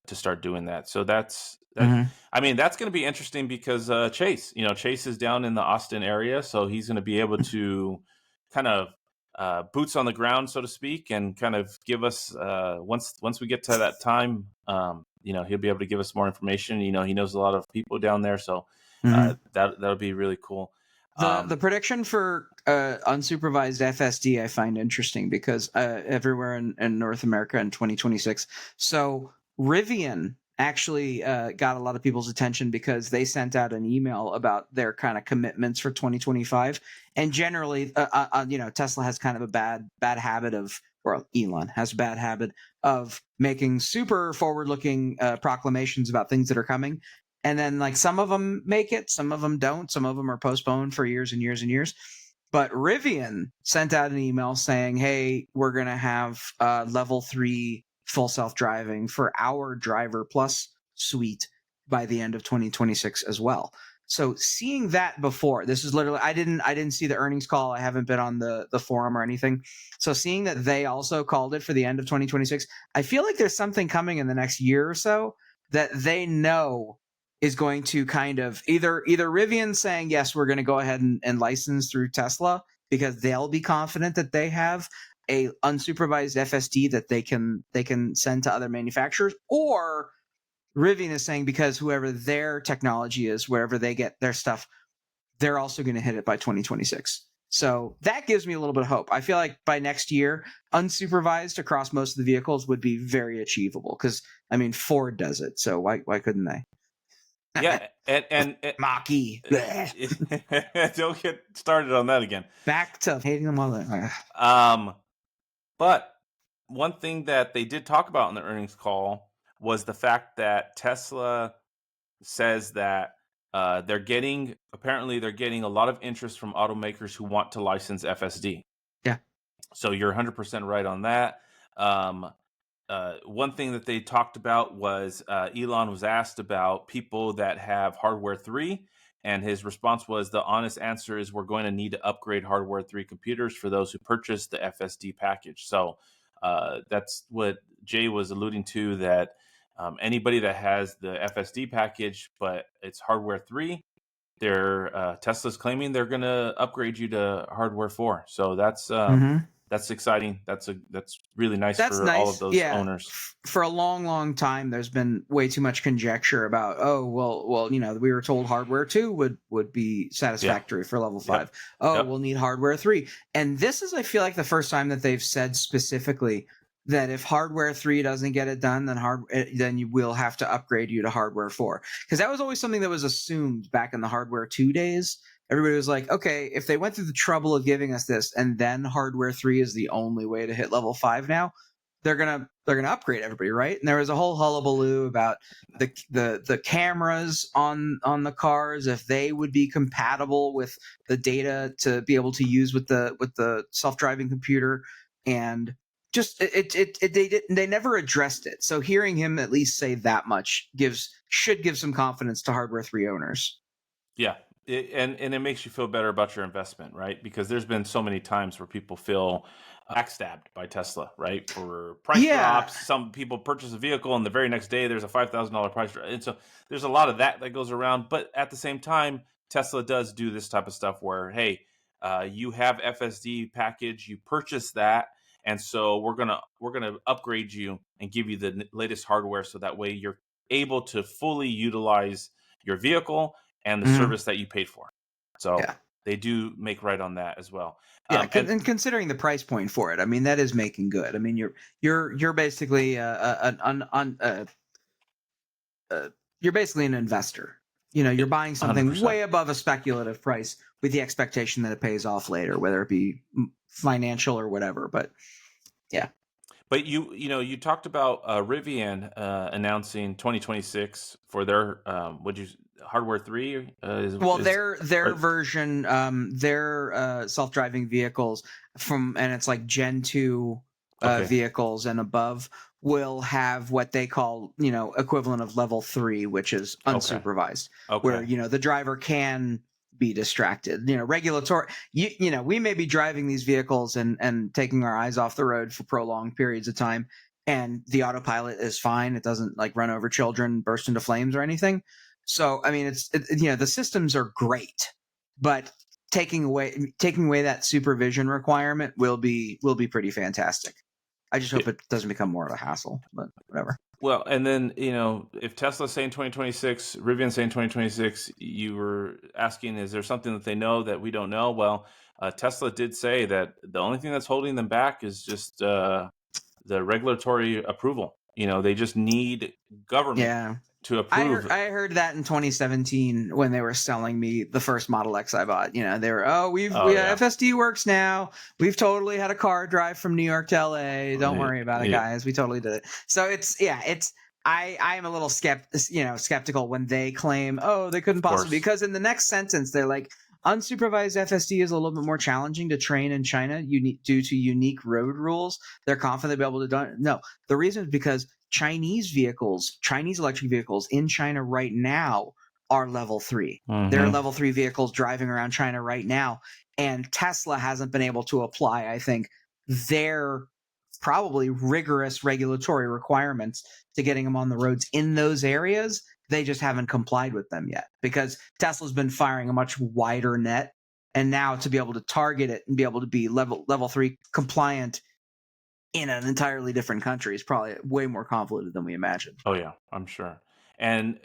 S1: start doing that. So that's going to be interesting, because Chase is down in the Austin area, so he's going to be able to kind of boots on the ground, so to speak, and kind of give us once we get to that time, he'll be able to give us more information. He knows a lot of people down there, so that'll be really cool.
S2: The prediction for unsupervised FSD I find interesting, because everywhere in North America in 2026. So Rivian actually got a lot of people's attention because they sent out an email about their kind of commitments for 2025. And generally, Tesla has kind of a bad habit of, or Elon has a bad habit of making super forward-looking proclamations about things that are coming. And then, like, some of them make it, some of them don't, some of them are postponed for years and years and years. But Rivian sent out an email saying, "Hey, we're going to have level 3 full self-driving for our Driver Plus suite by the end of 2026 as well." So seeing that before, this is literally, I didn't see the earnings call. I haven't been on the forum or anything. So seeing that they also called it for the end of 2026, I feel like there's something coming in the next year or so that they know is going to kind of either Rivian saying, yes, we're going to go ahead and license through Tesla because they'll be confident that they have a unsupervised FSD that they can send to other manufacturers, or Rivian is saying because whoever their technology is, wherever they get their stuff, they're also going to hit it by 2026. So that gives me a little bit of hope. I feel like by next year, unsupervised across most of the vehicles would be very achievable because, I mean, Ford does it. So why couldn't they?
S1: Yeah, and
S2: Mach-E.
S1: don't get started on that again.
S2: Back to hating them all.
S1: But one thing that they did talk about in the earnings call was the fact that Tesla says that they're getting a lot of interest from automakers who want to license FSD.
S2: Yeah.
S1: So you're 100% right on that. One thing that they talked about was Elon was asked about people that have hardware 3, and his response was, the honest answer is we're going to need to upgrade hardware 3 computers for those who purchase the FSD package. So that's what Jay was alluding to, that anybody that has the FSD package, but it's hardware 3, Tesla's claiming they're going to upgrade you to hardware 4. So that's exciting. That's really nice for all of those owners.
S2: For a long time, there's been way too much conjecture about, oh, well, we were told hardware 2 would be satisfactory for level 5.
S1: Yep.
S2: Oh, we'll need hardware 3. And this is, I feel like, the first time that they've said specifically that if hardware 3 doesn't get it done, then you will have to upgrade you to hardware 4. Because that was always something that was assumed back in the hardware 2 days. Everybody was like, okay, if they went through the trouble of giving us this and then hardware 3 is the only way to hit level 5 now, they're gonna upgrade everybody, right? And there was a whole hullabaloo about the cameras on the cars, if they would be compatible with the data to be able to use with the self-driving computer, and just they never addressed it. So hearing him at least say that much should give some confidence to hardware 3 owners.
S1: Yeah. And it makes you feel better about your investment, right? Because there's been so many times where people feel backstabbed by Tesla, right? For price drops. Some people purchase a vehicle and the very next day there's a $5,000 price drop. And so there's a lot of that goes around. But at the same time, Tesla does do this type of stuff where, hey, you have FSD package, you purchase that, and so we're gonna upgrade you and give you the latest hardware, so that way you're able to fully utilize your vehicle and the service that you paid for. So they do make right on that as well.
S2: Yeah, and considering the price point for it, I mean, that is making good. I mean, you're basically you're basically an investor. You're buying something
S1: 100%.
S2: way above a speculative price with the expectation that it pays off later, whether it be financial or whatever. But yeah.
S1: But you talked about Rivian announcing 2026 for their hardware 3.
S2: Their version, their self-driving vehicles and it's like Gen 2 vehicles and above will have what they call equivalent of level 3, which is unsupervised, where the driver can be distracted. Regulatory. We may be driving these vehicles and taking our eyes off the road for prolonged periods of time, and the autopilot is fine. It doesn't like run over children, burst into flames, or anything. So I mean, the systems are great, but taking away that supervision requirement will be pretty fantastic. I just hope it doesn't become more of a hassle, but whatever.
S1: Well, and then, if Tesla's saying 2026, Rivian's saying 2026, you were asking, is there something that they know that we don't know? Well, Tesla did say that the only thing that's holding them back is just the regulatory approval. They just need government
S2: Yeah.
S1: to
S2: I
S1: approve.
S2: heard that in 2017 when they were selling me the first Model X I bought. They were,
S1: Oh yeah,
S2: FSD works now. We've totally had a car drive from New York to LA. Don't worry about it,
S1: yeah,
S2: guys. We totally did it. So I am a little skeptical when they claim, oh, they couldn't
S1: of
S2: possibly,
S1: course.
S2: because in the next sentence they're like, unsupervised FSD is a little bit more challenging to train in China due to unique road rules. They're confident they'll be able to do it. No, the reason is because Chinese electric vehicles in China right now are level 3. There are
S1: Mm-hmm.
S2: level 3 vehicles driving around China right now, and Tesla hasn't been able to apply, I think, their probably rigorous regulatory requirements to getting them on the roads in those areas. They just haven't complied with them yet because Tesla's been firing a much wider net, and now to be able to target it and be able to be level 3 compliant in an entirely different country is probably way more convoluted than we imagined.
S1: Oh yeah, I'm sure. And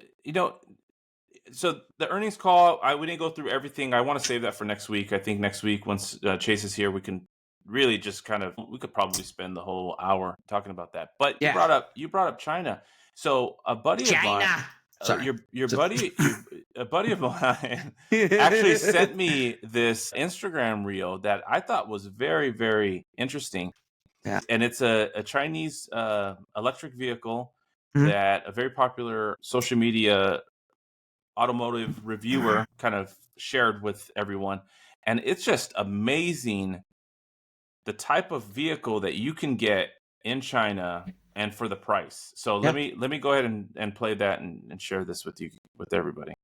S1: so the earnings call, we didn't go through everything. I want to save that for next week. I think next week, once Chase is here, we can really just we could probably spend the whole hour talking about that. But
S2: Yeah.
S1: you brought up China. So a buddy of mine,
S2: China. Sorry.
S1: a buddy of mine actually sent me this Instagram reel that I thought was very, very interesting.
S2: Yeah.
S1: And it's a Chinese electric vehicle
S2: Mhm.
S1: that a very popular social media automotive reviewer kind of shared with everyone. And it's just amazing the type of vehicle that you can get in China and for the price. So
S2: Yeah.
S1: let me go ahead and play that and share this with everybody.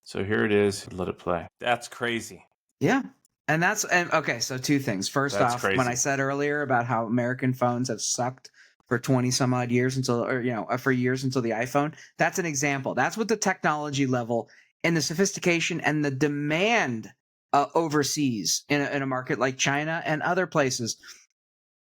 S1: So here it is. Let it play. That's crazy.
S2: Yeah. And okay, so two things. First
S1: That's
S2: off, when I
S1: crazy.
S2: said earlier about how American phones have sucked for 20 some odd years for years until the iPhone, that's an example. That's what the technology level and the sophistication and the demand overseas in a market like China and other places.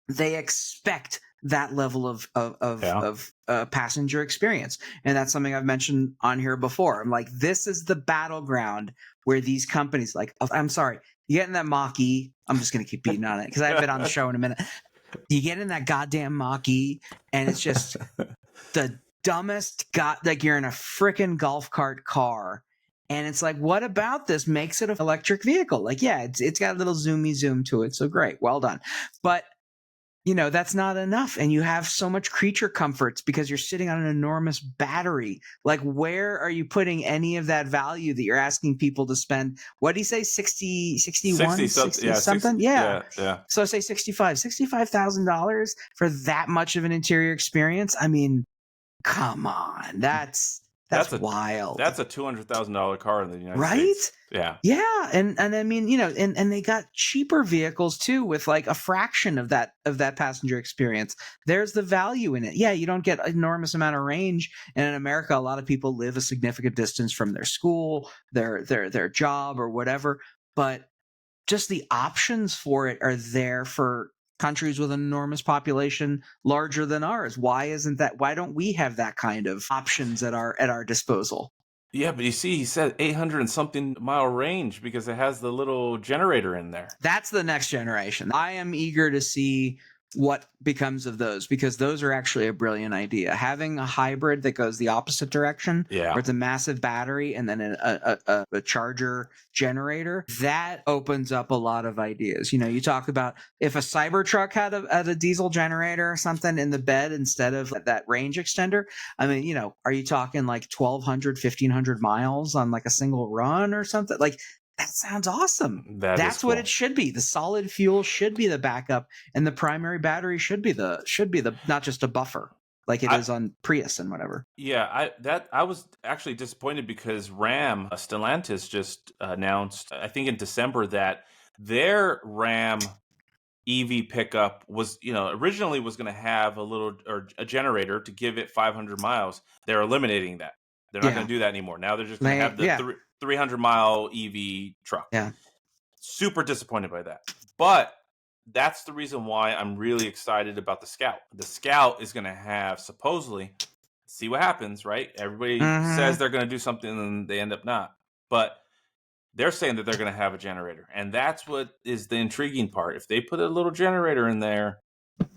S2: They expect that level of passenger experience, and that's something I've mentioned on here before. I'm like, this is the battleground where these companies, like, I'm sorry, you get in that Mach-E. I'm just gonna keep beating on it because I have it on the show in a minute. You get in that goddamn Mach-E, and it's just the dumbest like you're in a freaking golf cart car. And it's like, what about this makes it an electric vehicle? Like, yeah, it's got a little zoomy zoom to it. So great. Well done. But that's not enough. And you have so much creature comforts because you're sitting on an enormous battery. Like, where are you putting any of that value that you're asking people to spend? What do you say? 60, 61, 60 something? Yeah.
S1: Yeah.
S2: So I say $65,000 for that much of an interior experience. I mean, come on. That's wild.
S1: That's a $200,000 car in the United
S2: right?
S1: States. Yeah.
S2: Yeah. And I mean, and they got cheaper vehicles too with like a fraction of that passenger experience. There's the value in it. Yeah, you don't get enormous amount of range. And in America, a lot of people live a significant distance from their school, their job or whatever. But just the options for it are there for countries with an enormous population larger than ours. Why don't we have that kind of options at our disposal?
S1: Yeah, but you see, he said 800 and something mile range because it has the little generator in there.
S2: That's the next generation. I am eager to see what becomes of those because those are actually a brilliant idea. Having a hybrid that goes the opposite direction,
S1: Yeah.
S2: where it's a massive battery and then a charger generator, that opens up a lot of ideas. You talk about if a Cybertruck had a diesel generator or something in the bed instead of that range extender. I mean, are you talking like 1,200, 1,500 miles on like a single run or something? Like, that sounds awesome. That's
S1: cool.
S2: what it should be. The solid fuel should be the backup, and the primary battery should be the not just a buffer like it is on Prius and whatever.
S1: Yeah, I was actually disappointed because Ram Stellantis just announced, I think in December, that their Ram EV pickup was, originally was going to have a generator to give it 500 miles. They're eliminating that. They're not going to do that anymore. Now they're just going to have the 300-mile EV truck.
S2: Yeah.
S1: Super disappointed by that. But that's the reason why I'm really excited about the Scout. The Scout is going to have, supposedly, see what happens, right? Everybody says they're going to do something and they end up not. But they're saying that they're going to have a generator. And that's what is the intriguing part. If they put a little generator in there,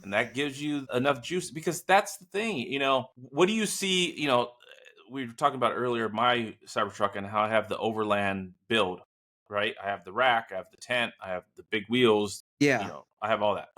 S1: and that gives you enough juice, because that's the thing. What do you see? We were talking about earlier my Cybertruck and how I have the overland build, right? I have the rack, I have the tent, I have the big wheels,
S2: Yeah.
S1: I have all that.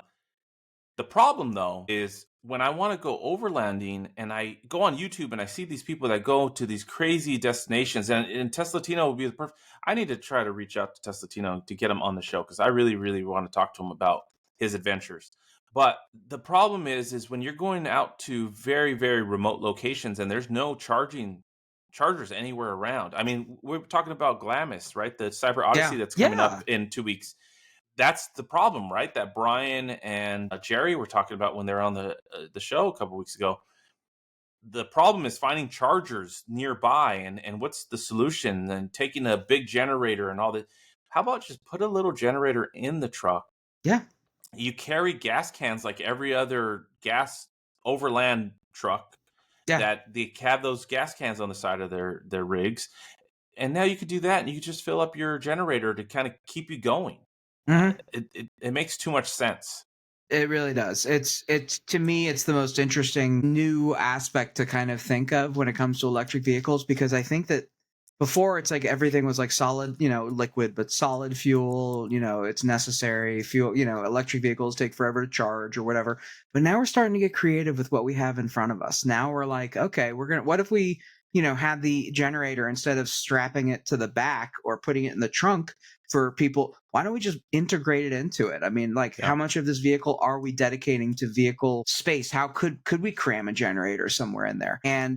S1: The problem, though, is when I want to go overlanding and I go on YouTube and I see these people that go to these crazy destinations, and Tesla Tino would be the perfect. I need to try to reach out to Tesla Tino to get him on the show, because I really, really want to talk to him about his adventures. But the problem is when you're going out to very, very remote locations and there's no chargers anywhere around. I mean, we're talking about Glamis, right? The Cyber Odyssey
S2: Yeah.
S1: that's coming
S2: Yeah.
S1: up in 2 weeks. That's the problem, right? That Brian and Jerry were talking about when they were on the show a couple weeks ago. The problem is finding chargers nearby, and what's the solution? And taking a big generator and all that. How about just put a little generator in the truck?
S2: Yeah.
S1: You carry gas cans like every other gas overland truck,
S2: Yeah.
S1: that they have those gas cans on the side of their rigs, and now you could do that, and you could just fill up your generator to kind of keep you going.
S2: Hmm.
S1: It makes too much sense.
S2: It really does. It's to me, it's the most interesting new aspect to kind of think of when it comes to electric vehicles, because I think that before it's like everything was like solid, liquid, but solid fuel, it's necessary fuel, electric vehicles take forever to charge or whatever. But now we're starting to get creative with what we have in front of us. Now we're like, okay, what if we, had the generator, instead of strapping it to the back or putting it in the trunk for people, why don't we just integrate it into it? I mean, like,
S1: Yeah.
S2: how much of this vehicle are we dedicating to vehicle space? How could we cram a generator somewhere in there? And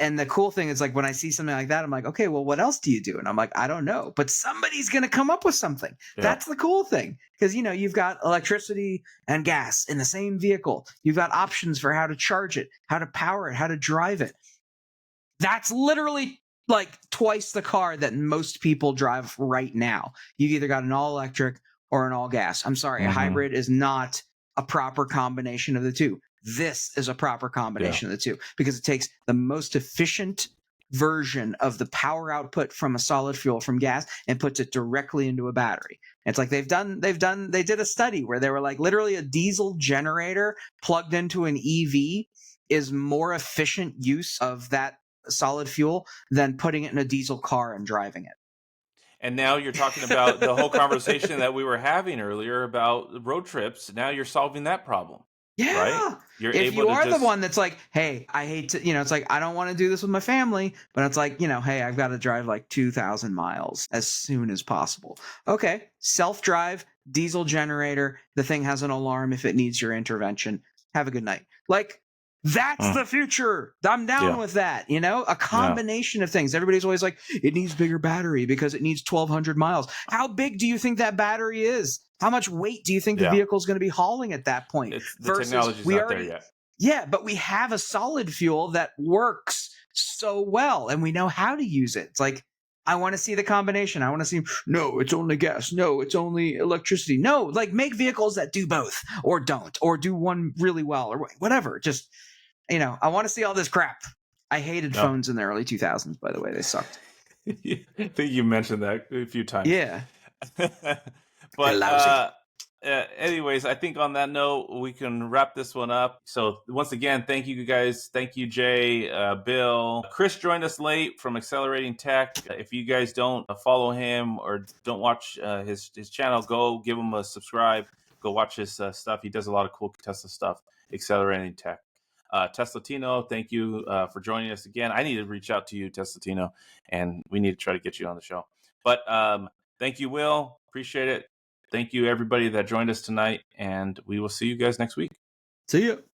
S2: and the cool thing is, like, when I see something like that, I'm like, okay, well, what else do you do? And I'm like, I don't know, but somebody's gonna come up with something.
S1: Yeah.
S2: That's the cool thing, because you've got electricity and gas in the same vehicle. You've got options for how to charge it, how to power it, how to drive it. That's literally like twice the car that most people drive right now. You've either got an all electric or an all gas. I'm sorry, a
S1: Mhm.
S2: hybrid is not a proper combination of the two. This is a proper combination of the two, because it takes the most efficient version of the power output from a solid fuel from gas and puts it directly into a battery. It's like they did a study where they were like, literally a diesel generator plugged into an EV is more efficient use of that solid fuel than putting it in a diesel car and driving it.
S1: And now you're talking about the whole conversation that we were having earlier about road trips. Now you're solving that problem, right?
S2: Yeah.
S1: You're
S2: If
S1: able
S2: you
S1: to
S2: are the
S1: just
S2: one that's like, hey, I hate to, it's like, I don't want to do this with my family, but it's like, hey, I've got to drive like 2,000 miles as soon as possible. Okay. Self drive, diesel generator. The thing has an alarm if it needs your intervention. Have a good night. Like, that's the future. I'm down
S1: yeah,
S2: with that. A
S1: yeah,
S2: combination of things. Everybody's always like, it needs bigger battery because it needs 1,200 miles. How big do you think that battery is? How much weight do you think the
S1: yeah.
S2: vehicle is going to be hauling at that point?
S1: It's the
S2: Versus
S1: technology's
S2: we
S1: not there
S2: already,
S1: yet.
S2: yeah, but we have a solid fuel that works so well and we know how to use it. It's like, I want to see the combination. I want to see, no, it's only gas. No, it's only electricity. No, like, make vehicles that do both or don't, or do one really well or whatever. Just, I want to see all this crap. I hated
S1: No,
S2: phones in the early 2000s, by the way. They sucked.
S1: I think you mentioned that a few times.
S2: Yeah. They're
S1: But
S2: lousy.
S1: anyways, I think on that note, we can wrap this one up. So once again, thank you guys. Thank you, Jay, Bill. Chris joined us late from Accelerating Tech. If you guys don't follow him or don't watch his channel, go give him a subscribe. Go watch his stuff. He does a lot of cool Tesla stuff. Accelerating Tech. Tesla Tino, thank you for joining us again. I need to reach out to you, Tesla Tino, and we need to try to get you on the show. But thank you, Will. Appreciate it. Thank you, everybody that joined us tonight, and we will see you guys next week.
S2: See ya.